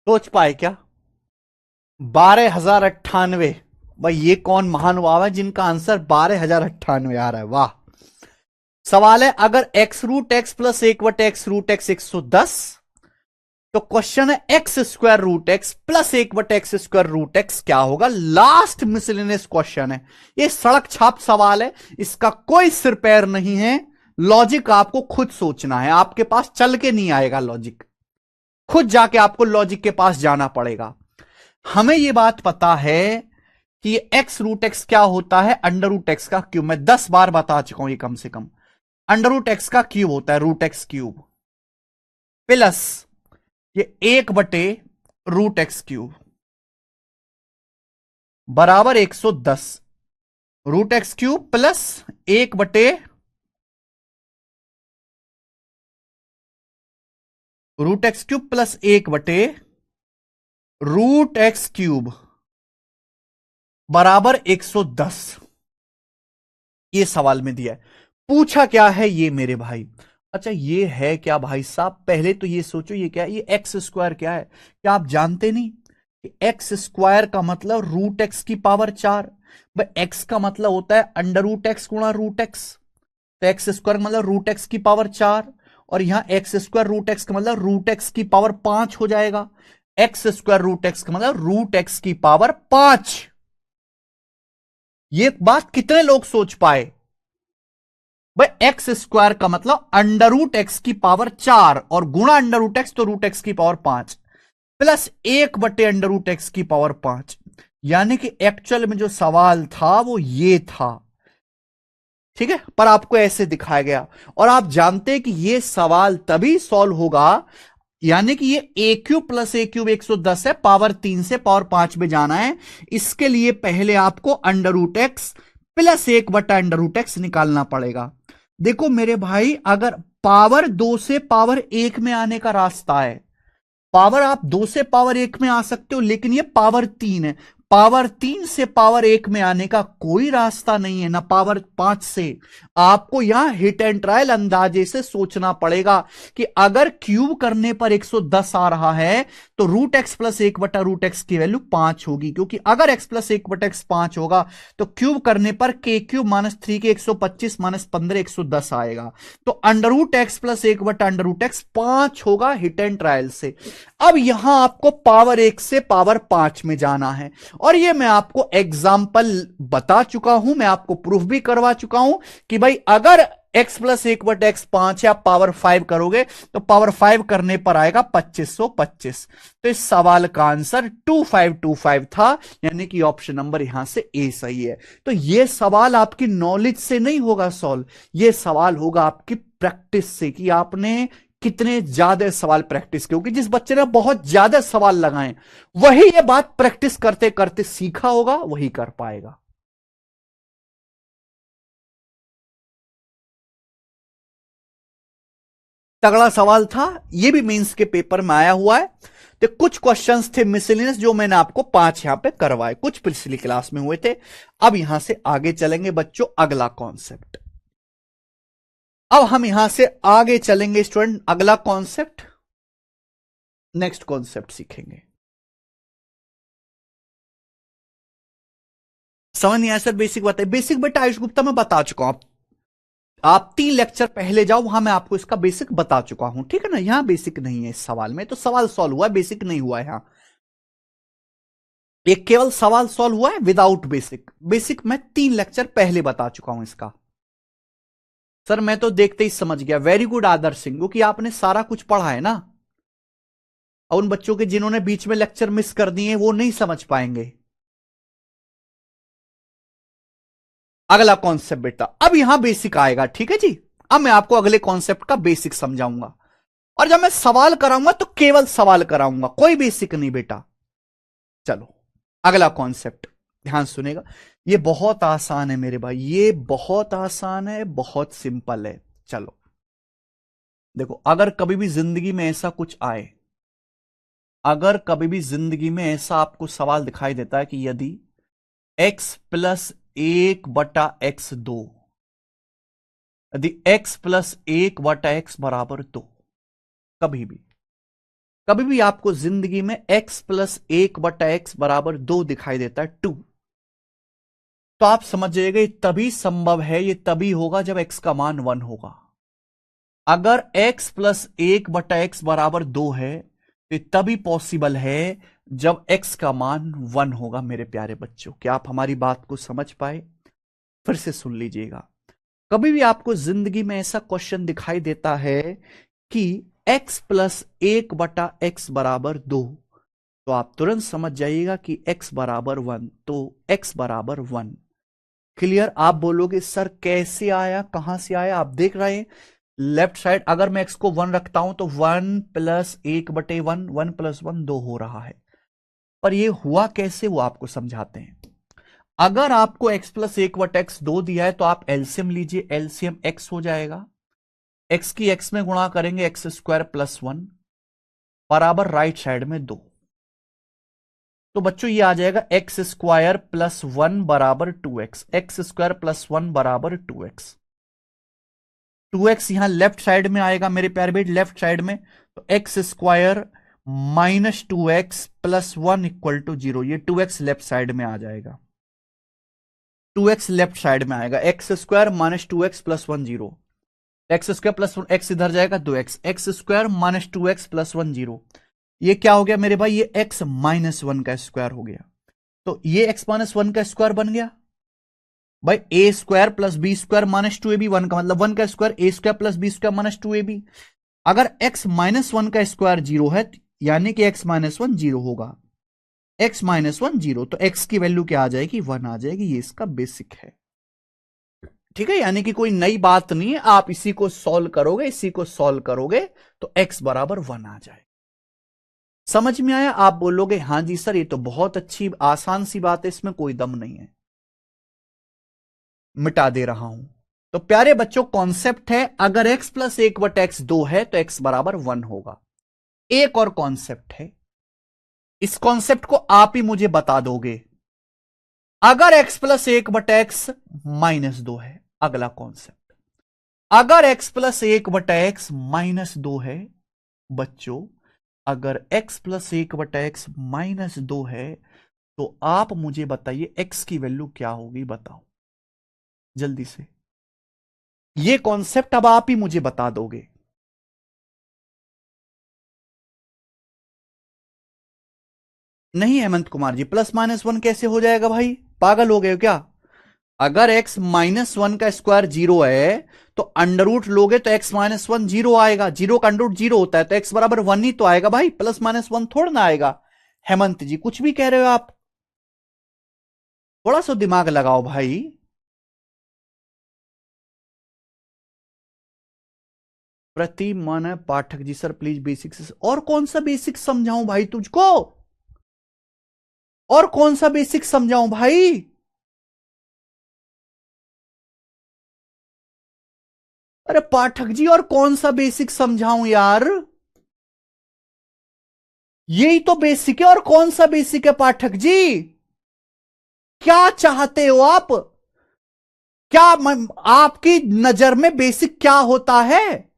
सोच पाए क्या? 12,098। भाई ये कौन महानुभाव है जिनका आंसर 12,098 आ रहा है? वाह। सवाल है, अगर एक्स रूट एक्स प्लस एक बटे एक्स रूट एक्स 110, तो क्वेश्चन है X square root X plus एक बटे एक्स स्क्वायर रूट एक्स क्या होगा? लास्ट मिसलेनियस क्वेश्चन है। ये सड़क छाप सवाल है, इसका कोई सिर पैर नहीं है। लॉजिक आपको खुद सोचना है, आपके पास चल के नहीं आएगा लॉजिक, खुद जाके आपको लॉजिक के पास जाना पड़ेगा। हमें यह बात पता है कि एक्स रूट एक्स क्या होता है? अंडर रूट एक्स का क्यूब। मैं 10 बार बता चुका हूं ये कम से कम। अंडर रूट एक्स का क्यूब होता है रूट एक्स क्यूब, प्लस ये 1/√x³ बराबर 110। Root X cube plus 1/√x³ plus 1/√x³ बराबर 110। ये सवाल में दिया है। पूछा क्या है ये मेरे भाई? अच्छा ये है क्या भाई साहब? पहले तो ये सोचो ये क्या है? ये एक्स स्क्वायर क्या है? क्या आप जानते नहीं कि एक्स स्क्वायर का मतलब रूट एक्स की पावर 4? भाई एक्स का मतलब होता है अंडर रूट एक्स गुणा रूट एक्स। तो एक्स स्क्वायर का मतलब रूट एक्स की पावर 4, और यहां एक्स स्क्वायर रूट एक्स का मतलब रूट एक्स की पावर 5 हो जाएगा। एक्स स्क्वायर रूट एक्स का मतलब रूट एक्स की पावर 5। ये बात कितने लोग सोच पाए? भाई एक्स स्क्वायर का मतलब अंडर रूट एक्स की पावर 4 और गुणा अंडर रूट एक्स तो रूट एक्स की पावर 5 प्लस 1 बटे अंडर रूट एक्स की पावर 5। यानी कि एक्चुअल में जो सवाल था वो ये था, ठीक है, पर आपको ऐसे दिखाया गया। और आप जानते हैं कि ये सवाल तभी सॉल्व होगा, यानी कि ये ए क्यूब प्लस ए क्यूब 110 है, पावर 3 से पावर 5 में जाना है। इसके लिए पहले आपको under root X plus 1/√x निकालना पड़ेगा। देखो मेरे भाई, अगर पावर 2 से पावर 1 में आने का रास्ता है, पावर आप 2 से पावर 1 में आ सकते हो, लेकिन ये पावर 3 है। पावर 3 से पावर 1 में आने का कोई रास्ता नहीं है, ना पावर 5 से। आपको यहां हिट एंड ट्रायल अंदाजे से सोचना पड़ेगा कि अगर क्यूब करने पर 110 आ रहा है तो रूट एक्स प्लस 1/√x की वैल्यू 5 होगी, क्योंकि अगर x प्लस 1/x 5 होगा तो क्यूब करने पर k क्यूब -3 के 125 -15 110 आएगा। तो under root X plus 1/√x 5 होगा हिट एंड ट्रायल से। अब यहां आपको पावर 1 से पावर 5 में जाना है, और ये मैं आपको एग्जाम्पल बता चुका हूं, मैं आपको प्रूफ भी करवा चुका हूं कि भाई अगर x प्लस 1/x 5 है, आप पावर 5 करोगे तो पावर 5 करने पर आएगा 2525। तो इस सवाल का आंसर 2525 था, यानी कि ऑप्शन नंबर यहां से ए सही है। तो यह सवाल आपकी नॉलेज से नहीं होगा सॉल्व, यह सवाल होगा आपकी प्रैक्टिस से, कि आपने कितने ज्यादा सवाल प्रैक्टिस किए। क्योंकि जिस बच्चे ने बहुत ज्यादा सवाल लगाए वही ये बात प्रैक्टिस करते करते सीखा होगा, वही कर पाएगा। तगड़ा सवाल था, ये भी मेंस के पेपर में आया हुआ है। तो कुछ क्वेश्चंस थे मिसलिनियस जो मैंने आपको 5 यहां पे करवाए, कुछ पिछली क्लास में हुए थे। अब यहां से आगे चलेंगे बच्चों, अगला कॉन्सेप्ट। अब हम यहां से आगे चलेंगे स्टूडेंट, अगला कॉन्सेप्ट, नेक्स्ट कॉन्सेप्ट सीखेंगे। समझ नहीं आया सर? बेसिक बताइए। बेसिक बेटा आयुष गुप्ता मैं बता चुका हूं, आप 3 लेक्चर पहले जाओ, वहां मैं आपको इसका बेसिक बता चुका हूं, ठीक है ना। यहां बेसिक नहीं है इस सवाल में, तो सवाल सॉल्व हुआ है, बेसिक नहीं हुआ है यहां। एक केवल सवाल सॉल्व हुआ है विदाउट बेसिक। बेसिक मैं 3 लेक्चर पहले बता चुका हूं इसका। सर मैं तो देखते ही समझ गया, वेरी गुड आदर्श सिंह, क्योंकि आपने सारा कुछ पढ़ा है ना। और उन बच्चों के जिन्होंने बीच में लेक्चर मिस कर दिए वो नहीं समझ पाएंगे। अगला कॉन्सेप्ट बेटा, अब यहां बेसिक आएगा, ठीक है जी। अब मैं आपको अगले कॉन्सेप्ट का बेसिक समझाऊंगा, और जब मैं सवाल कराऊंगा तो केवल सवाल कराऊंगा, कोई बेसिक नहीं बेटा। चलो अगला कॉन्सेप्ट ध्यान सुनेगा। ये बहुत आसान है मेरे भाई, ये बहुत आसान है, बहुत सिंपल है। चलो देखो, अगर कभी भी जिंदगी में ऐसा कुछ आए, अगर कभी भी जिंदगी में ऐसा आपको सवाल दिखाई देता है कि यदि x प्लस 1/x2, यदि x प्लस 1/x बराबर 2, कभी भी आपको जिंदगी में x प्लस 1/x बराबर 2 दिखाई देता है, 2, तो आप समझ जाइएगा ये तभी संभव है, ये तभी होगा जब x का मान 1 होगा। अगर x प्लस 1/x बराबर 2 है तो ये तभी पॉसिबल है जब x का मान 1 होगा। मेरे प्यारे बच्चों, क्या आप हमारी बात को समझ पाए? फिर से सुन लीजिएगा। कभी भी आपको जिंदगी में ऐसा क्वेश्चन दिखाई देता है कि x प्लस 1/x बराबर 2, तो आप तुरंत समझ जाइएगा कि x बराबर 1, तो x बराबर 1। क्लियर? आप बोलोगे सर कैसे आया, कहां से आया? आप देख रहे हैं लेफ्ट साइड, अगर मैं x को 1 रखता हूं तो 1 प्लस 1/1, 1 प्लस 1 2 हो रहा है। पर यह हुआ कैसे वो आपको समझाते हैं। अगर आपको x प्लस 1/x 2 दिया है तो आप एलसीएम लीजिए, एलसीएम x हो जाएगा, x की x में गुणा करेंगे x² प्लस 1 बराबर राइट साइड में 2। तो बच्चों ये आ जाएगा x² प्लस 1 बराबर 2x, x² प्लस 1 बराबर 2x। 2x यहां लेफ्ट साइड में आएगा मेरे प्यारे बेट, लेफ्ट साइड में, तो X square minus 2x plus 1 equal to 0। ये 2x लेफ्ट साइड में आ जाएगा, 2x लेफ्ट साइड में आएगा, x square minus 2x plus 1 0। X square plus 1 x इधर जाएगा 2x, x square minus 2x plus 1 0। ये क्या हो गया मेरे भाई, ये x माइनस 1 का स्क्वायर हो गया। तो ये x माइनस 1 का स्क्वायर बन गया भाई, A square plus B square minus 2ab, 1 का मतलब 1 का square, A square plus B square minus 2ab। अगर x माइनस 1 का स्क्वायर 0 है, यानी कि x माइनस 1 0 होगा, x माइनस 1 0, तो x की वैल्यू क्या आ जाएगी, 1 आ जाएगी। ये इसका बेसिक है, ठीक है, यानी कि कोई नई बात नहीं है, आप इसी को सॉल्व करोगे, इसी को सॉल्व करोगे तो x बराबर 1 आ जाए। समझ में आया? आप बोलोगे हां जी सर ये तो बहुत अच्छी आसान सी बात है, इसमें कोई दम नहीं है, मिटा दे रहा हूं। तो प्यारे बच्चों कॉन्सेप्ट है, अगर x प्लस 1/x 2 है तो x बराबर 1 होगा। एक और कॉन्सेप्ट है, इस कॉन्सेप्ट को आप ही मुझे बता दोगे। अगर x प्लस 1/x माइनस 2 है, अगला कॉन्सेप्ट, अगर x प्लस 1/x माइनस 2 है बच्चों, अगर x प्लस 1/x माइनस 2 है तो आप मुझे बताइए x की वैल्यू क्या होगी, बताओ जल्दी से। ये कॉन्सेप्ट अब आप ही मुझे बता दोगे। नहीं हेमंत कुमार जी, प्लस माइनस 1 कैसे हो जाएगा भाई, पागल हो गए हो क्या? अगर x माइनस 1 का स्क्वायर 0 है तो अंडर रूट लोगे तो x माइनस 1 0 आएगा, 0 का अंडर रूट 0 होता है, तो x बराबर 1 ही तो आएगा भाई, प्लस माइनस 1 थोड़ा ना आएगा। हेमंत जी कुछ भी कह रहे हो आप, थोड़ा सा दिमाग लगाओ भाई। प्रतिमान Pathak ji sir please basic से, और कौन सा बेसिक समझाऊं भाई तुझको, और कौन सा बेसिक समझाऊं भाई? अरे पाठक जी और कौन सा बेसिक समझाऊं यार, यही तो बेसिक है, और कौन सा बेसिक है पाठक जी? क्या चाहते हो आप? क्या आपकी नजर में बेसिक क्या होता है?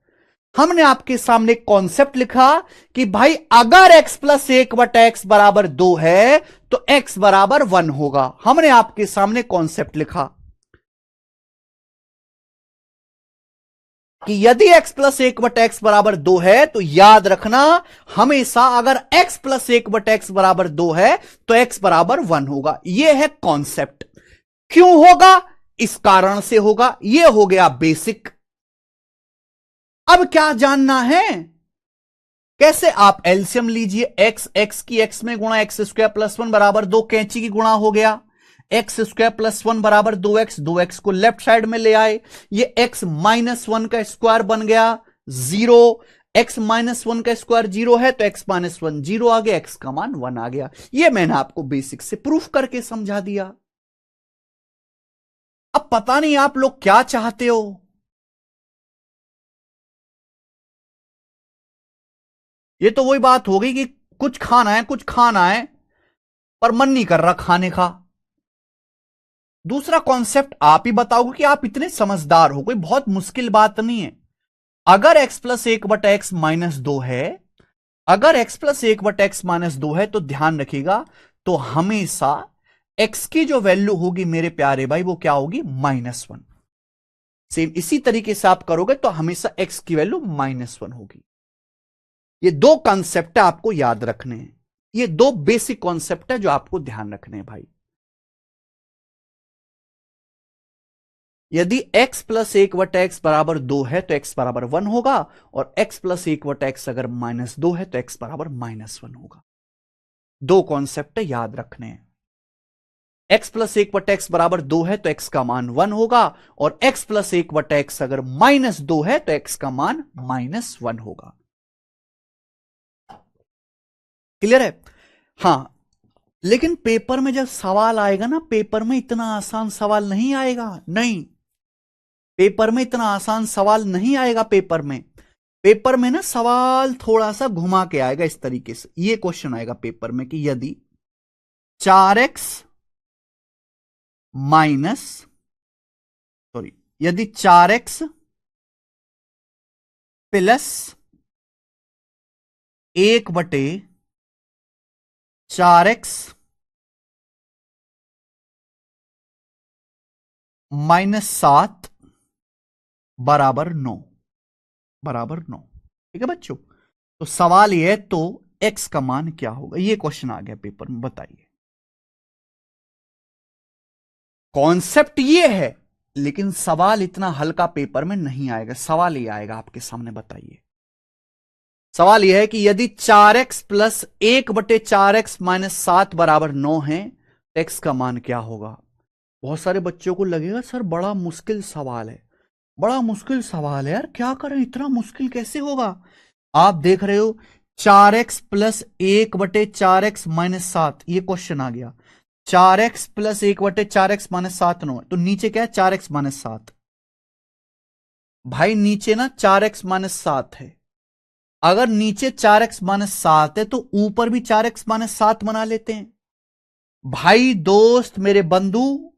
हमने आपके सामने कॉन्सेप्ट लिखा कि भाई अगर x प्लस 1/x बराबर 2 है तो x बराबर 1 होगा। हमने आपके सामने कॉन्सेप्ट लिखा कि यदि x प्लस 1/x बराबर 2 है तो याद रखना हमेशा अगर x प्लस 1/x बराबर 2 है तो x बराबर 1 होगा। यह है कॉन्सेप्ट। क्यों होगा? इस कारण से होगा। यह हो गया बेसिक। अब क्या जानना है? कैसे? आप एलसीएम लीजिए, x x की x में गुणा x स्क्वायर प्लस 1 बराबर 2, कैंची की गुणा हो गया, एक्स स्क्वायर प्लस 1 बराबर 2x, 2x को लेफ्ट साइड में ले आए, ये x माइनस 1 का स्क्वायर बन गया 0। x माइनस 1 का स्क्वायर 0 है तो x माइनस 1 0 आ गया, x का मान 1 आ गया। ये मैंने आपको बेसिक से प्रूफ करके समझा दिया। अब पता नहीं आप लोग क्या चाहते हो। ये तो वही बात हो गई कि कुछ खाना है, कुछ खाना है पर मन नहीं कर रहा खाने का। दूसरा कॉन्सेप्ट आप ही बताओगे कि आप इतने समझदार हो, कोई बहुत मुश्किल बात नहीं है। अगर x प्लस 1/x माइनस 2 है, अगर x प्लस 1/x माइनस 2 है तो ध्यान रखिएगा, तो हमेशा x की जो वैल्यू होगी मेरे प्यारे भाई वो क्या होगी, -1। सेम इसी तरीके से आप करोगे तो हमेशा x की वैल्यू -1 होगी। ये दो कॉन्सेप्ट आपको याद रखने हैं, ये दो बेसिक कॉन्सेप्ट है जो आपको ध्यान रखने हैं भाई। यदि x प्लस 1/x बराबर 2 है तो x बराबर 1 होगा, और x प्लस 1/x अगर -2 है तो x बराबर -1 होगा। दो कॉन्सेप्ट याद रखने हैं। x प्लस 1/x बराबर 2 है तो x का मान 1 होगा, और x प्लस 1/x अगर -2 है तो x का मान -1 होगा। क्लियर है? हां, लेकिन पेपर में जब सवाल आएगा ना, पेपर में इतना आसान सवाल नहीं आएगा। नहीं, पेपर में इतना आसान सवाल नहीं आएगा। पेपर में ना सवाल थोड़ा सा घुमा के आएगा। इस तरीके से ये क्वेश्चन आएगा पेपर में कि यदि 4x माइनस, सॉरी, यदि 4x प्लस 1/4x -7 बराबर 9 ठीक है बच्चों। तो सवाल यह है, तो x का मान क्या होगा? ये क्वेश्चन आ गया पेपर में, बताइए। कॉन्सेप्ट ये है, लेकिन सवाल इतना हल्का पेपर में नहीं आएगा। सवाल ये आएगा आपके सामने, बताइए। सवाल यह है कि यदि 4x प्लस 1/4x -7 बराबर 9 है, तो x का मान क्या होगा? बहुत सारे बच्चों को लगेगा सर बड़ा मुश्किल सवाल है, बड़ा मुश्किल सवाल है यार, क्या करें, इतना मुश्किल कैसे होगा? आप देख रहे हो 4x प्लस 1/4x -7, ये क्वेश्चन आ गया। 4x प्लस 1/4x -7 9, तो नीचे क्या है? 4x -7। भाई नीचे ना 4x -7 है। अगर नीचे 4x -7 है, तो ऊपर भी 4x -7 बना लेते हैं। भाई दोस्त मेरे बंधु,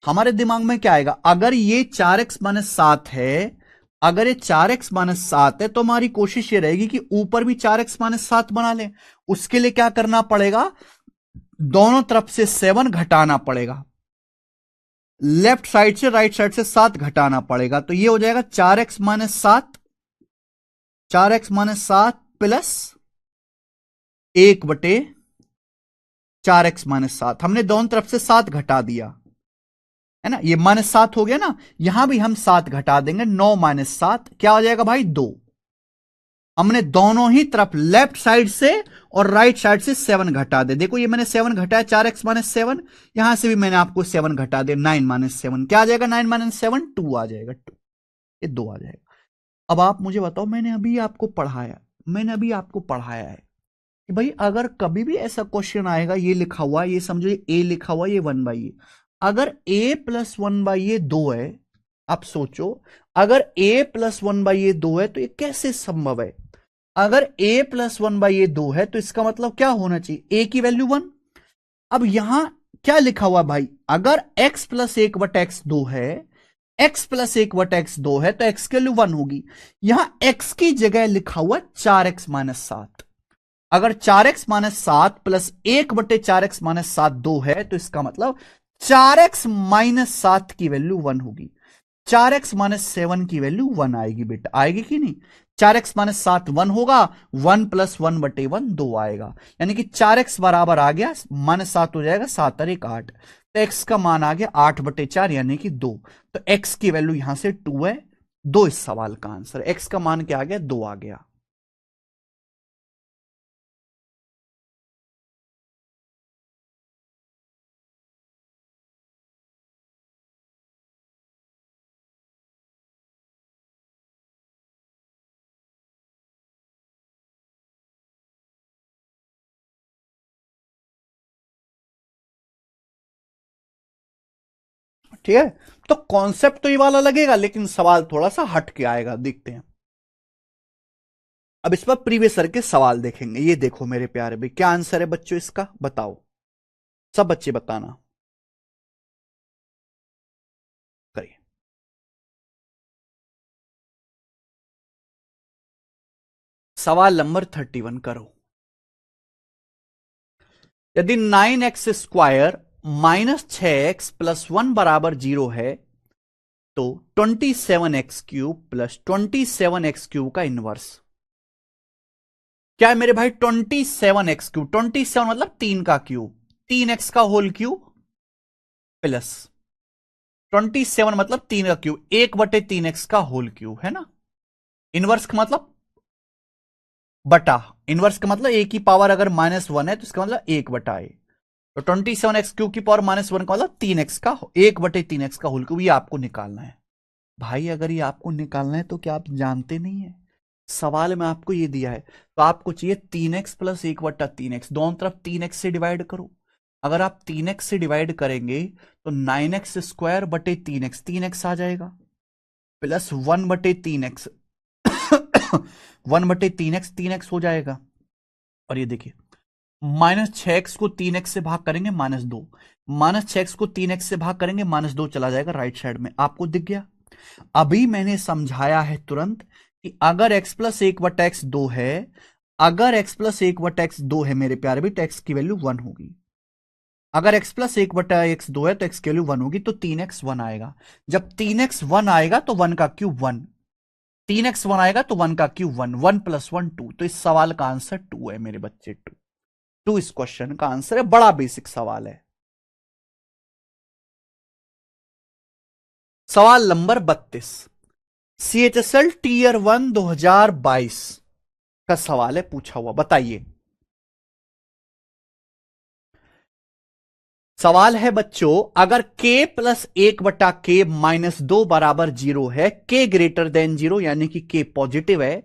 हमारे दिमाग में क्या आएगा? अगर ये 4x -7 है, अगर ये 4x -7 है, तो हमारी कोशिश ये रहेगी कि ऊपर भी 4x -7 बना लें। उसके लिए क्या करना पड़ेगा? दोनों तरफ से 7 घटाना पड़ेगा, लेफ्ट साइड से राइट साइड से 7 घटाना पड़ेगा। तो ये हो जाएगा 4x -7 प्लस 1/4x -7। हमने दोनों तरफ से 7 घटा दिया, है ना? ये -7 हो गया ना, यहां भी हम 7 घटा देंगे। 9 -7 क्या हो जाएगा भाई? 2। हमने दोनों ही तरफ लेफ्ट साइड से और राइट साइड से 7 घटा दे। देखो ये मैंने 7 घटाया, 4x -7, यहां से भी मैंने आपको 7 घटा दे, 9 - 7 क्या आ जाएगा? 9 - 7 2 आ जाएगा, 2, ये 2 आ जाएगा। अब आप मुझे बताओ, मैंने अभी आपको पढ़ाया है कि भाई अगर कभी भी ऐसा क्वेश्चन आएगा, ये लिखा हुआ है, ये समझो ये a लिखा हुआ है, ये 1/a, अगर a + 1/a 2 है, आप सोचो अगर a + 1/a 2 है, तो ये कैसे संभव है? अगर a + 1/a 2 है, तो इसका मतलब क्या होना चाहिए? a की वैल्यू 1। अब यहां क्या लिखा हुआ भाई? अगर x + 1/x 2 है, x + 1/x 2 है, तो x की वैल्यू 1 होगी। यहां x की जगह लिखा हुआ 4x -7। अगर 4x -7 प्लस 1/4x -7 2 है, तो इसका मतलब 4x -7 की वैल्यू 1 होगी। 4x -7 की वैल्यू 1 आएगी बेटा, आएगी कि नहीं? 4x -7 1 होगा, 1 + 1/1 2 आएगा, यानी कि 4x बराबर आ गया -7 हो जाएगा, 7 और 1 8। तो x का मान आ गया 8/4 यानी कि 2। तो x की वैल्यू यहां से 2 है, 2 इस सवाल का आंसर। x का मान क्या आ गया? 2 आ गया। ठीक है, तो कॉन्सेप्ट तो ये वाला लगेगा, लेकिन सवाल थोड़ा सा हट के आएगा, देखते हैं। अब इस पर प्रीवियस ईयर के सवाल देखेंगे। ये देखो मेरे प्यारे भाई, क्या आंसर है बच्चों इसका? बताओ, सब बच्चे बताना। करिए। सवाल नंबर 31 करो। यदि 9x² -6x + 1 बराबर 0 है, तो 27x³ + 27x³ का इनवर्स क्या है मेरे भाई? 27x³ 27 मतलब 3 का क्यूब, 3x का होल क्यूब प्लस 27 मतलब 3 का क्यूब, 1/3x का होल क्यूब, है ना? इनवर्स का मतलब बटा, इनवर्स का मतलब a की पावर अगर -1 है, तो इसका मतलब 1/a। तो 27x³ की पावर -1 का मतलब 3x का 1/3x का होल क्यूब, ये आपको निकालना है। भाई अगर ये आपको निकालना है, तो क्या आप जानते नहीं है सवाल में आपको ये दिया है, तो आपको चाहिए 3x + 1/3x, दोनों तरफ 3x से डिवाइड करो। अगर आप 3x से डिवाइड करेंगे, तो 9x² 3x, 3x आ जाएगा, प्लस 1/3x 1/3x 3x हो जाएगा। और ये देखिए, -6x को 3x से भाग करेंगे -2, -6x को 3x से भाग करेंगे -2 चला जाएगा राइट साइड में, आपको दिख गया। अभी मैंने समझाया है तुरंत कि अगर x प्लस एक बटा एक्स 2 है, अगर x प्लस एक बटा एक्स 2 है मेरे प्यारे भी, तो x की वैल्यू 1 होगी। अगर x प्लस एक बटा एक्स 2 है तो x की वैल्यू 1 होगी, तो 3x 1 आएगा। जब 3x 1 आएगा तो 1 का क्यूब 1, 3x 1 आएगा तो 1 का क्यूब 1, 1 प्लस 1 2। तो इस सवाल का आंसर 2 है मेरे बच्चे, 2 इस क्वेश्चन का आंसर है। बड़ा बेसिक सवाल है। सवाल नंबर 32, CHSL टीयर 1 2022 का सवाल है, पूछा हुआ। बताइए, सवाल है बच्चों, अगर k प्लस एक बटा के माइनस 2 बराबर 0 है, k ग्रेटर देन 0 यानी कि k पॉजिटिव है,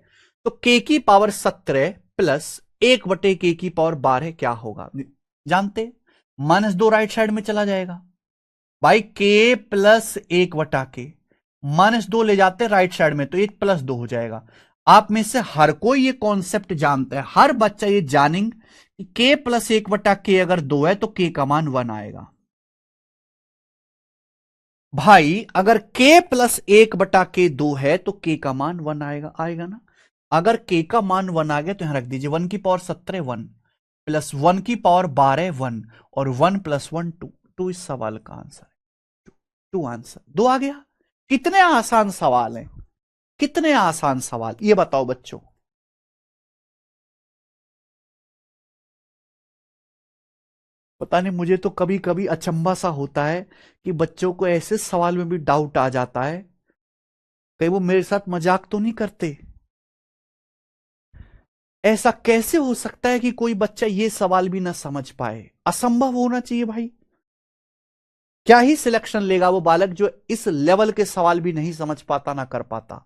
तो k की पावर 17 प्लस 1 बटे k की पावर 12 क्या होगा? जानते, -2 राइट साइड में चला जाएगा भाई। k प्लस एक बटा के, -2 ले जाते राइट साइड में तो 1 प्लस 2 हो जाएगा। आप में से हर कोई ये कॉन्सेप्ट जानता है, हर बच्चा ये जानेंगे कि k प्लस एक बटा के अगर 2 है तो k का मान 1 आएगा। भाई अगर k प्लस एक बटा के 2 है तो k का मान 1 आएगा, आएगा ना। अगर k का मान 1 आ गया तो यहां रख दीजिए, 1 की पावर 17 1 प्लस 1 की पावर 12 1 और 1 प्लस 1 2, 2 इस सवाल का आंसर है। 2 आंसर 2 आ गया। कितने आसान सवाल हैं, कितने आसान सवाल, ये बताओ बच्चों। पता नहीं, मुझे तो कभी कभी अचंभा सा होता है कि बच्चों को ऐसे सवाल में भी डाउट आ जाता है, कहीं वो मेरे साथ मजाक तो नहीं करते। ऐसा कैसे हो सकता है कि कोई बच्चा ये सवाल भी ना समझ पाए? असंभव होना चाहिए भाई। क्या ही सिलेक्शन लेगा वो बालक जो इस लेवल के सवाल भी नहीं समझ पाता, ना कर पाता।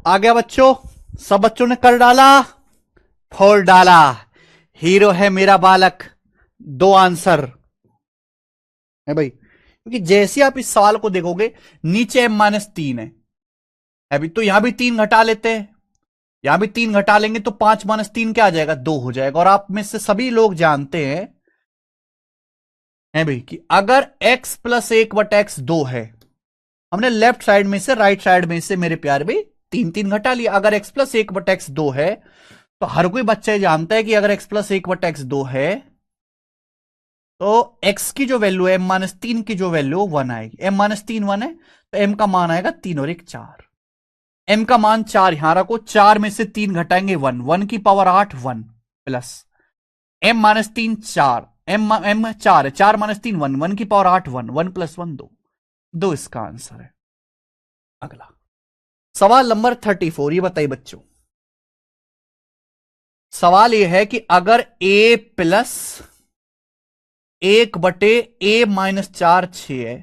आ गया बच्चों, सब बच्चों ने कर डाला, फोड़ डाला। हीरो है मेरा बालक। 2 आंसर है भाई, क्योंकि जैसे आप इस सवाल को देखोगे, नीचे m-3 है अभी, तो यहां भी 3 घटा लेते हैं, यहां भी 3 घटा लेंगे तो 5-3 क्या आ जाएगा? 2 हो जाएगा। और आप में से सभी लोग जानते हैं है भाई कि अगर x प्लस एक बटा एक्स 2 है, हमने लेफ्ट साइड में से राइट साइड में से मेरे प्यार भाई 3 घटा लिया। अगर x प्लस एक बटा एक्स 2 है तो हर कोई बच्चा ये जानता है कि अगर x प्लस एक बटा एक्स 2 है तो x की जो वैल्यू है m-3 की जो वैल्यू 1 आएगी। m-3 1 है तो m का मान आएगा 3 और 1 4। m का मान 4 यहां रखो, 4 में से 3 घटाएंगे 1, 1 की power 8 1 plus m minus 3 4, m 4 है, 4 माइनस 3 1, 1 की पावर 8 1, 1 प्लस 1 2, 2 इसका आंसर है। अगला सवाल नंबर 34, ये बताइए बच्चों, सवाल यह है कि अगर a प्लस 1/a-4 6 है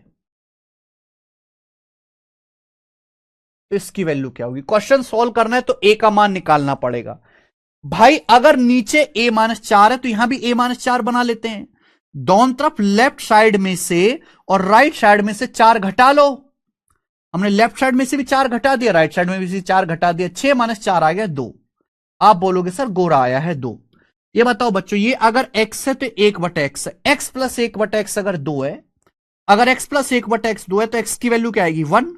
तो इसकी वैल्यू क्या होगी। क्वेश्चन सॉल्व करना है तो a का मान निकालना पड़ेगा। भाई अगर नीचे a-4 है तो यहां भी a-4 बना लेते हैं, दोनों तरफ लेफ्ट साइड में से और राइट साइड में से 4 घटा लो। हमने लेफ्ट साइड में से भी 4 घटा दिया, राइट साइड में भी से 4 घटा दिया, 6-4 आ गया 2। आप बोलोगे सर गोरा आया है 2। ये बताओ बच्चों, ये अगर x है तो 1/x है, x प्लस 1/x अगर 2 है, अगर x प्लस 1/x 2 है तो x की वैल्यू क्या आएगी 1,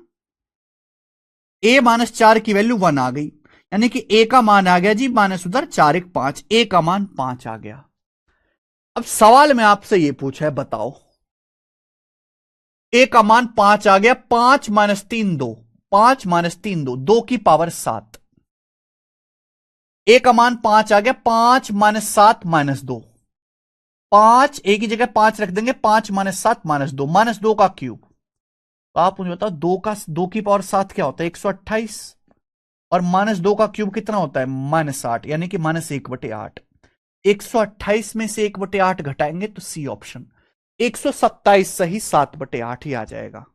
a-4 की वैल्यू 1 आ गई, यानी कि a का मान आ गया जी माइनस उधर 4 1 5, a का मान 5 आ गया। अब सवाल में आपसे ये पूछा है, बताओ a का मान 5 आ गया, 5 माइनस 3 2, 5 माइनस 3 2, 2 की पावर 7, a का मान 5 आ गया, 5 माइनस 7 माइनस 2, 5 a की जगह 5 रख देंगे, 5 माइनस 7 माइनस 2 का क्यूब। तो आप मुझे बताओ 2 की पावर 7 क्या होता है 128, और माइनस 2 का क्यूब कितना होता है -8, यानी कि -1/8। 128 में से 1/8 घटाएंगे तो सी ऑप्शन 127 सही 7/8 ही आ जाएगा।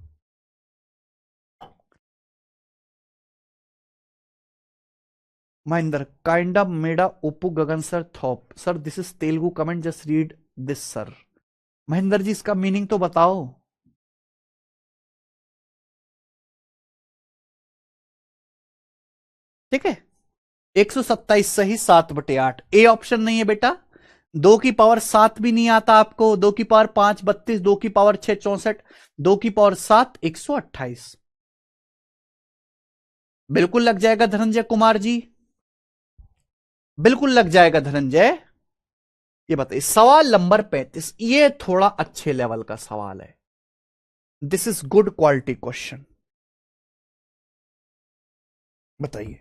महेंद्र काइंड ऑफ मेडा ओपू गगन सर थॉप sir this is Telugu comment just read this sir. Mahendra ji इसका मीनिंग तो बताओ। ठीक है 127 सही 7/8, ए ऑप्शन नहीं है बेटा। 2 की पावर 7 भी नहीं आता आपको, 2 की पावर 5 32, 2 की पावर 6 64, 2 की पावर 7 128। बिल्कुल लग जाएगा धनंजय कुमार जी, बिल्कुल लग जाएगा धनंजय। ये बताइए सवाल नंबर 35, ये थोड़ा अच्छे लेवल का सवाल है, this is good quality question. बताइए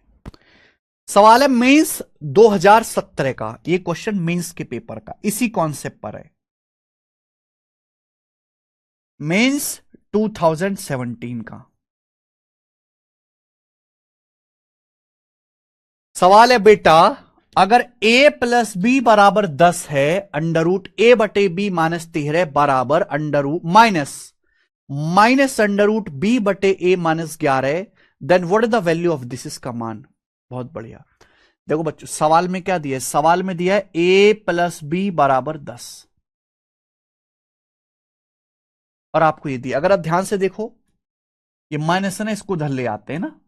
सवाल है मेंस 2017 का, ये क्वेश्चन मेंस के पेपर का इसी कॉन्सेप्ट पर है, मेंस 2017 का सवाल है बेटा। अगर a प्लस बी बराबर 10 है, √a/b-13 बराबर -√b/a-11, then what is the value of this, इसका मान। बहुत बढ़िया। देखो बच्चों सवाल में क्या दिया है, सवाल में दिया है a प्लस बी बराबर 10, और आपको ये दिया, अगर आप ध्यान से देखो ये माइनस है ना, इसको उधर ले आते हैं ना,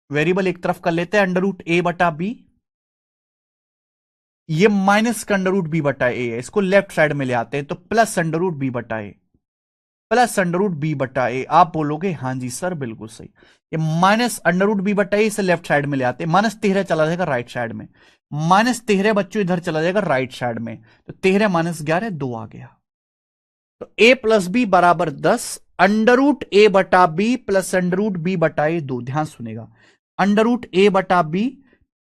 वेरिएबल एक तरफ कर लेते हैं, √a/b, ये माइनस का √b/a है, इसको लेफ्ट साइड में ले आते हैं तो प्लस √b/a, प्लस √b/a। आप बोलोगे हां जी सर बिल्कुल सही, ये माइनस √b/a से लेफ्ट साइड में ले आते हैं, -13 चला जाएगा राइट साइड में, -13 बच्चों इधर चला जाएगा राइट साइड में, तो 13 -11 2 आ गया। तो a प्लस बी बराबर 10, √a/b प्लस √b/a 2, ध्यान सुनेगा, √a/b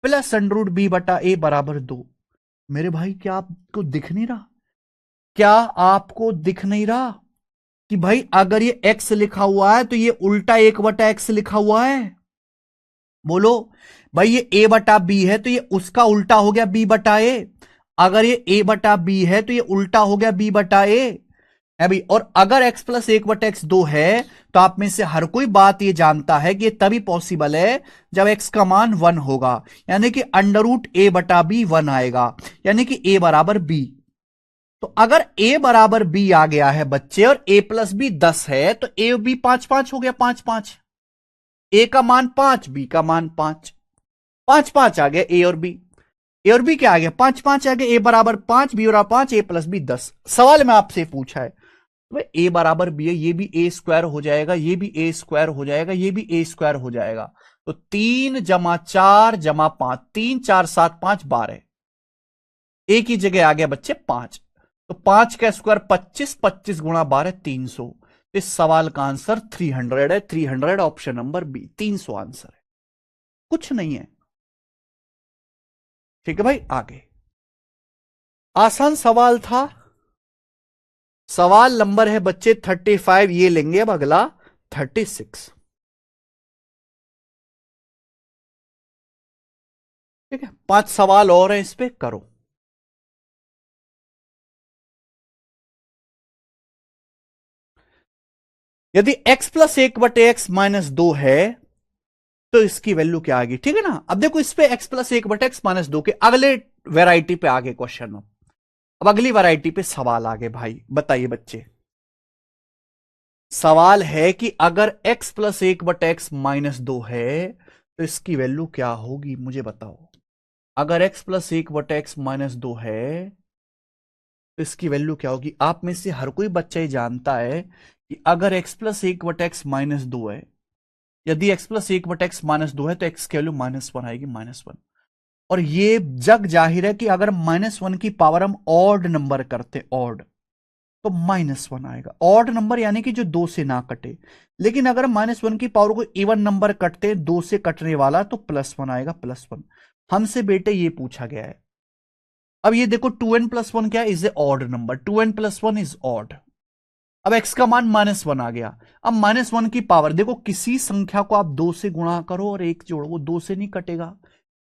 प्लस √b/a बराबर 2। मेरे भाई क्या आपको दिख नहीं रहा, क्या आपको दिख नहीं रहा कि भाई अगर ये x लिखा हुआ है तो ये उल्टा 1/x लिखा हुआ है। बोलो भाई ये a/b है तो ये उसका उल्टा हो गया b/a, अगर ये a/b है तो ये उल्टा हो गया b/a है भाई। और अगर x प्लस 1/x 2 है तो आप में से हर कोई बात ये जानता है कि ये तभी पॉसिबल है जब x का मान 1 होगा, यानी कि √a/b 1 आएगा, यानी कि a बराबर b। तो अगर a बराबर b आ गया है बच्चे और a प्लस b 10 है तो a और b 5 5 हो गया, 5 5, a का मान 5 b का मान 5, 5 5 आ गया a और b, a और b क्या आ गया 5 5 आ गया, a बराबर 5 b बराबर 5, a प्लस b 10। सवाल में आपसे पूछा है तो a बराबर b है, ये भी a स्क्वायर हो जाएगा, ये भी a स्क्वायर हो जाएगा, ये भी a स्क्वायर हो जाएगा, तो 3 + 4 + 5, 3 4 7 5 12, a की जगह आ गया बच्चे 5, तो 5 का स्क्वायर 25, 25 गुणा 12 300। इस सवाल का आंसर 300 है, 300 ऑप्शन नंबर बी, 300 आंसर है, कुछ नहीं है। ठीक है भाई आगे आसान सवाल था। सवाल नंबर है बच्चे 35, ये लेंगे अब अगला 36। ठीक है, 5 सवाल और हैं, इस पे करो। यदि x प्लस 1/x-2 है तो इसकी वैल्यू क्या आएगी? ठीक है ना। अब देखो, इस पे x प्लस 1/x-2 के अगले वैरायटी पे आगे क्वेश्चन हो। अब अगली वैरायटी पे सवाल आगे भाई, बताइए बच्चे। सवाल है कि अगर x प्लस 1/x-2 है तो इसकी वैल्यू क्या होगी, मुझे बताओ। अगर x प्लस 1/x-2 है तो इसकी वैल्यू क्या होगी? आप में से हर कोई बच्चा ही जानता है कि अगर x प्लस 1/x-2 है, यदि x प्लस 1/x-2 है तो x की वैल्यू -1 आएगी, -1। और ये जग जाहिर है कि अगर -1 की पावर हम ऑड नंबर करते, ऑड, तो -1 आएगा। ऑड नंबर यानी कि जो 2 से ना कटे। लेकिन अगर -1 की पावर को इवन नंबर कटते, 2 से कटने वाला, तो +1 आएगा, +1। हमसे बेटे ये पूछा गया है। अब ये देखो, 2n+1 क्या है? Is a odd number. 2n+1 is odd. अब x का मान -1 आ गया। अब -1 की पावर देखो, किसी संख्या को आप 2 से गुणा करो और 1 जोड़ो, वो 2 से नहीं कटेगा।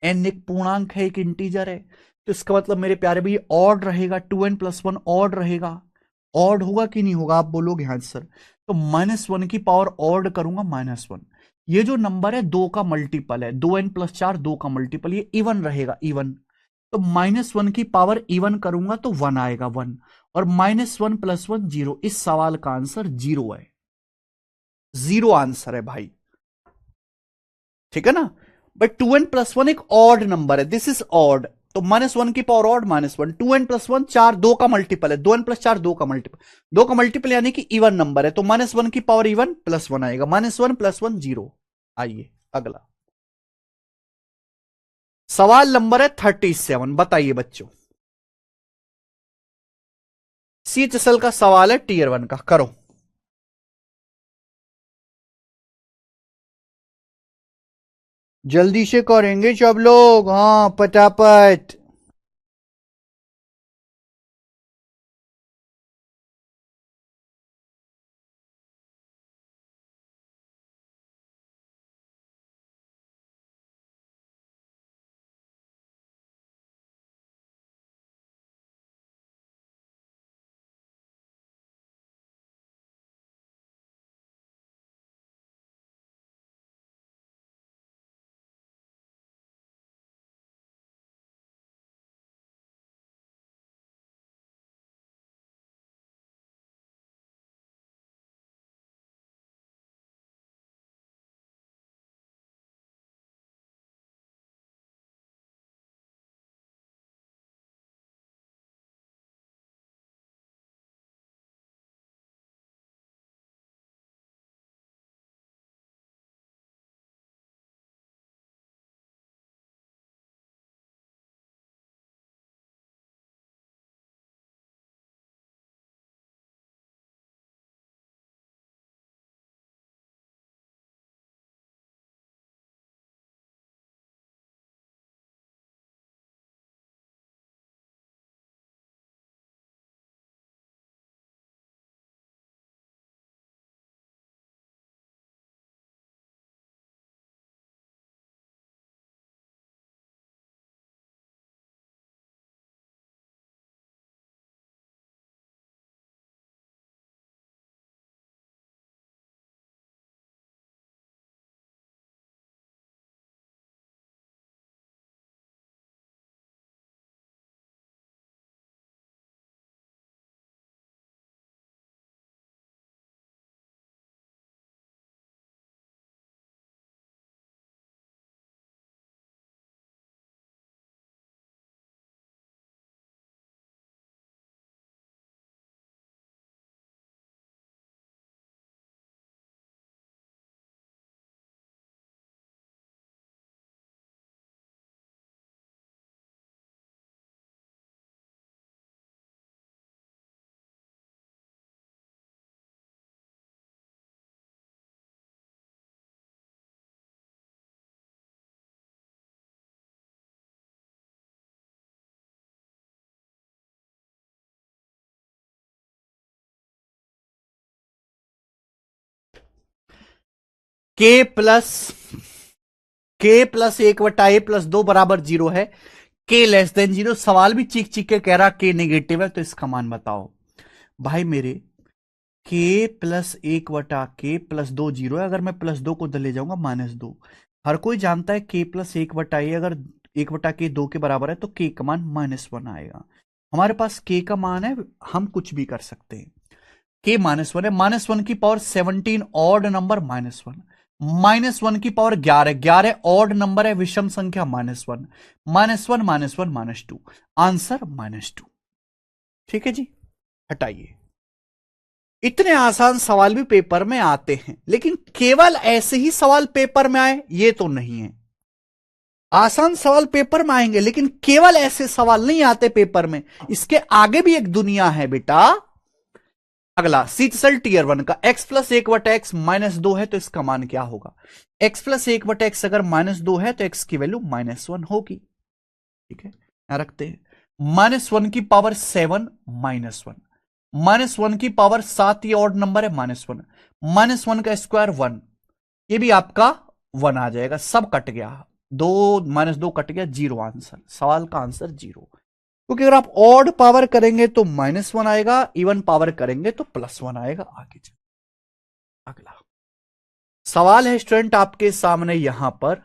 n एक पूर्णांक है, एक इंटीजर है। तो इसका मतलब मेरे प्यारे भाई ऑड रहेगा, 2n+1 ऑड रहेगा। ऑड होगा कि नहीं होगा, आप बोलोगे हाँ सर। तो -1 की पावर ऑड करूंगा, -1। ये जो नंबर है 2 का मल्टीपल है, 2n+4 2 का मल्टीपल, ये इवन रहेगा, इवन। तो -1 की पावर इवन करूंगा तो 1 आएगा, 1। और -1+1 0। इस सवाल का आंसर 0 है। 0 आंसर है भाई। ठीक है ना। बट 2n+1 एक ऑड नंबर है, दिस इज ऑड। तो -1 की पावर ऑड, -1। 2n+1 4 2 का मल्टीपल है, 2n+4 2 का मल्टीपल, 2 का मल्टीपल यानी कि इवन नंबर है। तो -1 की पावर इवन, +1 आएगा, -1+1 0। आइए अगला सवाल नंबर है 37। बताइए बच्चों, CHSL का सवाल है, टीयर 1 का। करो। जल्दी से करेंगे सब लोग, हाँ पटापट। के प्लस 1/a+2 बराबर 0 है, के लेस देन 0। सवाल भी चीख चीख के कह रहा के नेगेटिव है, तो इसका मान बताओ भाई मेरे। के प्लस 1/k+2 0 है, अगर मैं +2 को ले जाऊंगा -2। हर कोई जानता है के प्लस 1/a अगर 1/k 2 के बराबर है तो के का मान -1 आएगा। हमारे पास के का मान है, हम कुछ भी कर सकते हैं। के -1 है, -1 की पावर 17 ऑड नंबर -1, -1 की पावर 11, 11 ऑड नंबर है, विषम संख्या -1, -1 -1 -2, आंसर -2। ठीक है जी, हटाइए। इतने आसान सवाल भी पेपर में आते हैं, लेकिन केवल ऐसे ही सवाल पेपर में आए ये तो नहीं है। आसान सवाल पेपर में आएंगे, लेकिन केवल ऐसे सवाल नहीं आते पेपर में, इसके आगे भी एक दुनिया है बेटा। अगला सीटसेल टीयर 1 का x प्लस 1/x -2 है, तो इसका मान क्या होगा। x प्लस 1/x अगर -2 है तो x की वैल्यू -1 होगी। ठीक है, यहां रखते हैं। -1 की पावर 7 -1, -1 की पावर 7, ये ऑड नंबर है -1, -1 का स्क्वायर 1, ये भी आपका 1 आ जाएगा। सब कट गया, 2 -2 कट गया, 0 आंसर। सवाल का आंसर 0, क्योंकि अगर आप ऑड पावर करेंगे तो -1 आएगा, इवन पावर करेंगे तो +1 आएगा। आगे चल, अगला सवाल है स्टूडेंट आपके सामने यहां पर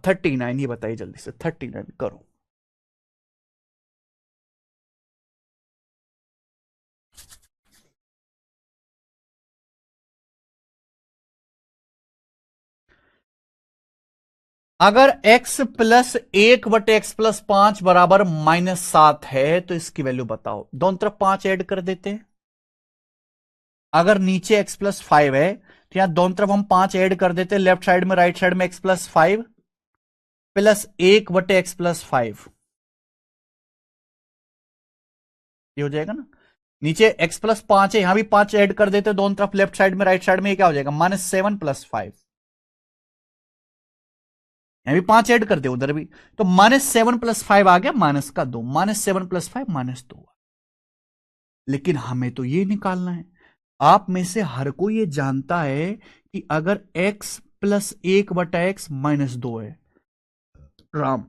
39, ये बताइए जल्दी से 39 करो। अगर x प्लस 1/x+5 बराबर -7 है तो इसकी वैल्यू बताओ। दोनों तरफ 5 ऐड कर देते हैं। अगर नीचे x+5 है तो यहां दोनों तरफ हम 5 ऐड कर देते हैं, लेफ्ट साइड में राइट साइड में x+5 प्लस 1/x+5, ये हो जाएगा ना। नीचे x+5 है, यहां भी 5 ऐड कर देते हैं दोनों तरफ, लेफ्ट साइड में राइट साइड में, ये क्या हो जाएगा -7 + 5। यहां भी 5 ऐड कर दे उधर भी, तो -7 + 5 आ गया -2, -7 + 5 -2। लेकिन हमें तो ये निकालना है। आप में से हर कोई ये जानता है कि अगर x प्लस 1/x -2 है, राम,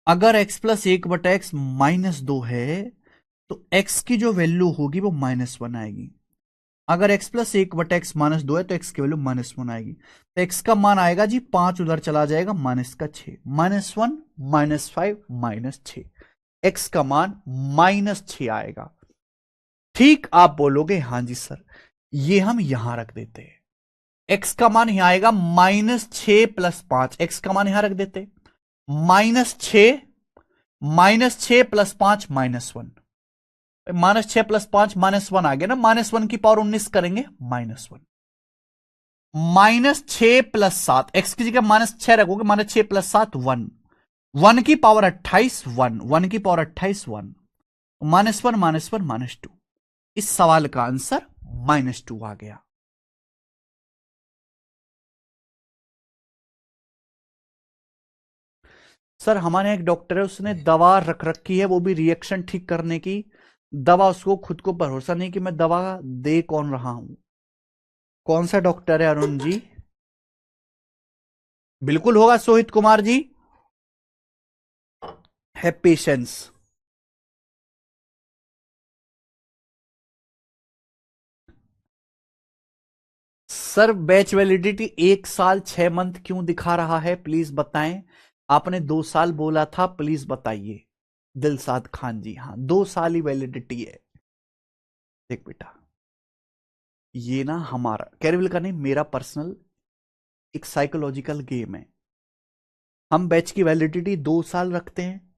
अगर x प्लस 1/x -2 है तो x की जो वैल्यू होगी वो -1 आएगी। अगर x प्लस 1/x -2 है तो x की वैल्यू -1 आएगी। तो x का मान आएगा जी 5 उधर चला जाएगा, -6, -1 -5 -6, x का मान -6 आएगा। ठीक, आप बोलोगे हाँ जी सर, ये हम यहां रख देते हैं। x का मान यहां आएगा -6 + 5, x का मान यहां रख देते, -6 -6 + 5 -1, -6 + 5 -1 आ गया ना। -1 की पावर 19 करेंगे -1, -6 + 7, x की जगह -6 रखोगे, -6 + 7 1, 1 की पावर 28 1, 1 की पावर 28 1, -1 -1 -2। इस सवाल का आंसर -2 आ गया। सर हमारे एक डॉक्टर है, उसने दवा रख रखी है, वो भी रिएक्शन ठीक करने की दवा। उसको खुद को भरोसा नहीं कि मैं दवा दे कौन रहा हूं। कौन सा डॉक्टर है अरुण जी? बिल्कुल होगा सोहित कुमार जी, है पेशेंस। सर बैच वैलिडिटी 1 साल 6 मंथ क्यों दिखा रहा है, प्लीज बताएं। आपने 2 साल बोला था, प्लीज बताइए। दिलसाद खान जी, हाँ 2 साल ही वैलिडिटी है। देख बेटा, ये ना हमारा कैरिवल का नहीं, मेरा पर्सनल एक साइकोलॉजिकल गेम है। हम बैच की वैलिडिटी 2 साल रखते हैं,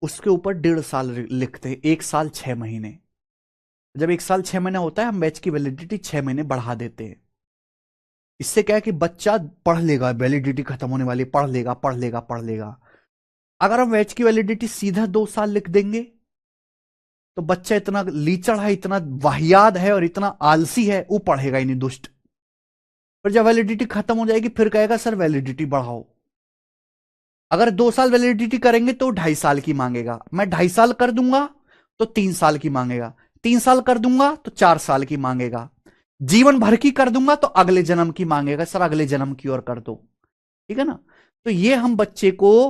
उसके ऊपर 1.5 साल लिखते हैं, 1 साल 6 महीने। जब 1 साल 6 महीने होता है, हम बैच की वैलिडिटी 6 महीने बढ़ा देते हैं। इससे क्या है कि बच्चा पढ़ लेगा, वैलिडिटी खत्म होने वाली, पढ़ लेगा पढ़ लेगा पढ़ लेगा। अगर हम बैच की वैलिडिटी सीधा 2 साल लिख देंगे तो बच्चा इतना लीचड़ है, इतना वाहियात है और इतना आलसी है, वो पढ़ेगा ही नहीं, दुष्ट। पर जब वैलिडिटी खत्म हो जाएगी फिर कहेगा सर वैलिडिटी बढ़ाओ। अगर 2 साल वैलिडिटी करेंगे तो 2.5 साल की मांगेगा, मैं 2.5 साल कर दूंगा तो 3 साल की मांगेगा, 3 साल कर दूंगा तो 4 साल की मांगेगा। जीवन भर की कर दूंगा तो अगले जन्म की मांगेगा, सर अगले जन्म की और कर दो, ठीक है ना। तो ये हम बच्चे को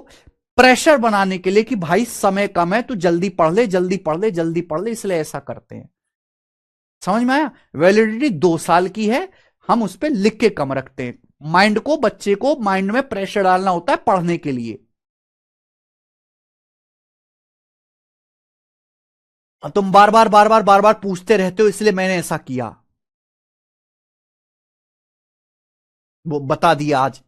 प्रेशर बनाने के लिए कि भाई समय कम है, तू जल्दी पढ़ ले, जल्दी पढ़ ले, जल्दी पढ़ ले, इसलिए ऐसा करते हैं। समझ में आया? वैलिडिटी 2 साल की है, हम उस पर लिख के कम रखते हैं। माइंड को, बच्चे को माइंड में प्रेशर डालना होता है पढ़ने के लिए। तुम बार बार बार बार बार बार पूछते रहते हो, इसलिए मैंने ऐसा किया, वो बता दिया आज।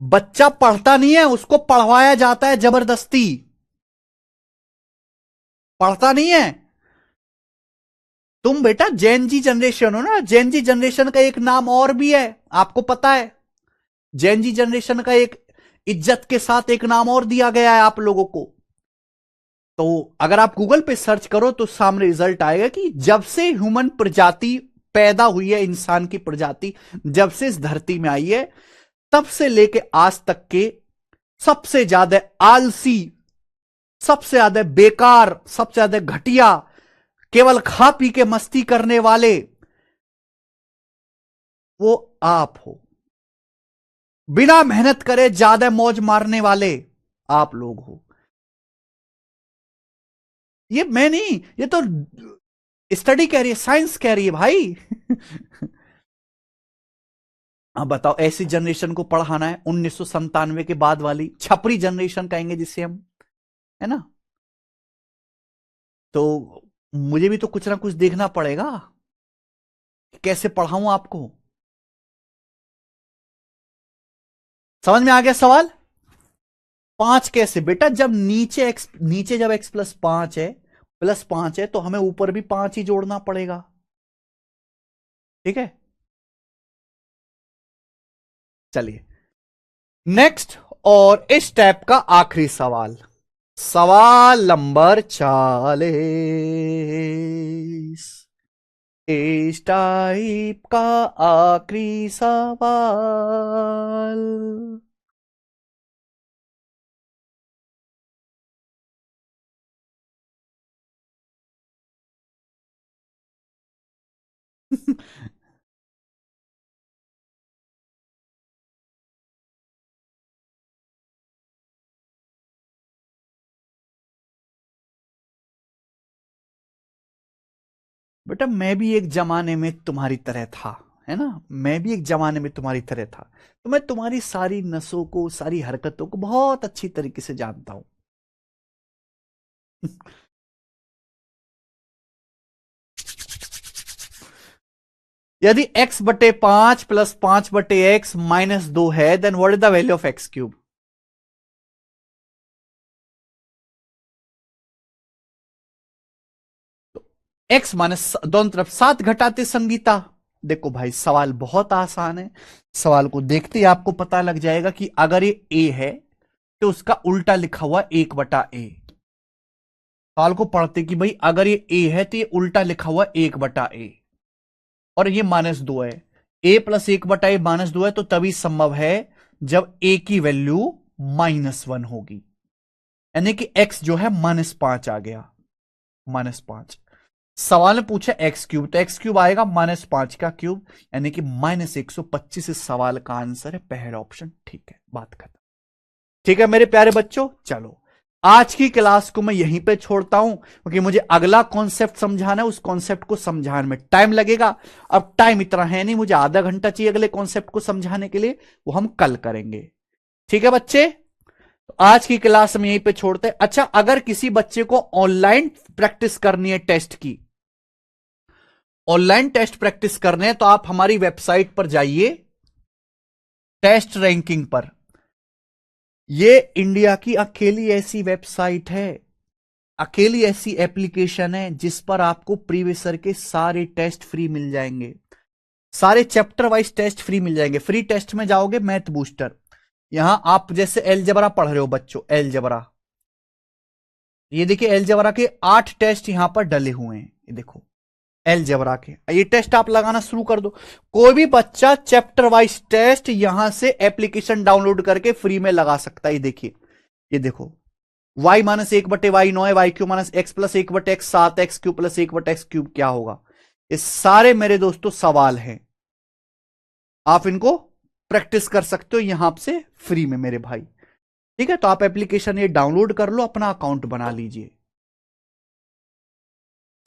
बच्चा पढ़ता नहीं है, उसको पढ़वाया जाता है जबरदस्ती, पढ़ता नहीं है। तुम बेटा जेन जी जनरेशन हो ना, जेन जी जनरेशन का एक नाम और भी है, आपको पता है? जेन जी जनरेशन का एक इज्जत के साथ एक नाम और दिया गया है आप लोगों को। तो अगर आप गूगल पे सर्च करो तो सामने रिजल्ट आएगा कि जब से ह्यूमन प्रजाति पैदा हुई है, इंसान की प्रजाति जब से इस धरती में आई है, तब से लेके आज तक के सबसे ज्यादा आलसी, सबसे ज्यादा बेकार, सबसे ज्यादा घटिया, केवल खा पी के मस्ती करने वाले वो आप हो। बिना मेहनत करे ज्यादा मौज मारने वाले आप लोग हो। ये मैं नहीं, ये तो स्टडी कह रही है, साइंस कह रही है भाई। अब बताओ, ऐसी जनरेशन को पढ़ाना है 1997 के बाद वाली छपरी जनरेशन कहेंगे जिसे हम, है ना। तो मुझे भी तो कुछ ना कुछ देखना पड़ेगा, कैसे पढ़ाऊं आपको। समझ में आ गया सवाल? 5 कैसे बेटा, जब नीचे जब x +5 है, +5 है, तो हमें ऊपर भी 5 ही जोड़ना पड़ेगा, ठीक है। चलिए नेक्स्ट, और इस टाइप का आखिरी सवाल, सवाल नंबर 40, इस टाइप का आखिरी सवाल। बेटा मैं भी एक जमाने में तुम्हारी तरह था, है ना, मैं भी एक जमाने में तुम्हारी तरह था, तो मैं तुम्हारी सारी नसों को, सारी हरकतों को बहुत अच्छी तरीके से जानता हूं। यदि x/5 + 5/x -2 है, then what is the value of x³? x minus दोनों तरफ 7 घटाते संगीता। देखो भाई सवाल बहुत आसान है, सवाल को देखते ही आपको पता लग जाएगा कि अगर ये a है तो उसका उल्टा लिखा हुआ 1/a। सवाल को पढ़ते कि भाई अगर ये a है तो ये उल्टा लिखा हुआ 1/a, और ये -2 है, a + 1/a -2 है, तो तभी संभव है जब a की वैल्यू -1 होगी, यानी कि x जो है -5 आ गया, -5। सवाल ने पूछा x³ तो x³ आएगा -5 का क्यूब, यानी कि -125। इस सवाल का आंसर है पहला ऑप्शन, ठीक है, बात खत्म। ठीक है मेरे प्यारे बच्चों, चलो आज की क्लास को मैं यहीं पे छोड़ता हूं, क्योंकि मुझे अगला कॉन्सेप्ट समझाना है, उस कॉन्सेप्ट को समझाने में टाइम लगेगा। अब टाइम इतना है नहीं, मुझे आधा घंटा चाहिए अगले कॉन्सेप्ट को समझाने के लिए, वो हम कल करेंगे, ठीक है बच्चे। तो आज की क्लास में यहीं पे छोड़ते हैं। अच्छा, अगर किसी बच्चे को ऑनलाइन प्रैक्टिस करनी है टेस्ट की, ऑनलाइन टेस्ट प्रैक्टिस करने हैं, तो आप हमारी वेबसाइट पर जाइए, टेस्ट रैंकिंग पर। ये इंडिया की अकेली ऐसी वेबसाइट है, अकेली ऐसी एप्लीकेशन है जिस पर आपको प्रीवियस ईयर के सारे टेस्ट फ्री मिल जाएंगे, सारे चैप्टर वाइज टेस्ट फ्री मिल जाएंगे। फ्री टेस्ट में जाओगे मैथ बूस्टर, यहां आप जैसे एलजेब्रा पढ़ रहे हो बच्चों, एलजेब्रा, ये देखिए एलजेब्रा के 8 टेस्ट यहां पर डले हुए हैं, ये देखो एलजेब्रा के, ये टेस्ट आप लगाना शुरू कर दो। कोई भी बच्चा चैप्टर वाइज टेस्ट यहां से एप्लीकेशन डाउनलोड करके फ्री में लगा सकता है। ये देखिए, ये देखो y - 1/y 9 y³ - x + 1/x 7 x³ + 1/x³ क्या होगा, ये सारे मेरे दोस्तों सवाल हैं, आप इनको प्रैक्टिस कर सकते हो यहां से फ्री में मेरे भाई। ठीक है, तो आप एप्लीकेशन ये डाउनलोड कर लो, अपना अकाउंट बना लीजिए।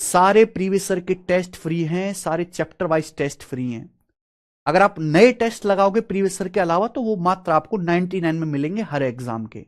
सारे प्रीवियस ईयर के टेस्ट फ्री हैं, सारे चैप्टर वाइज टेस्ट फ्री हैं। अगर आप नए टेस्ट लगाओगे प्रीवियस ईयर के अलावा तो वो मात्र आपको 99 में मिलेंगे हर एग्जाम के।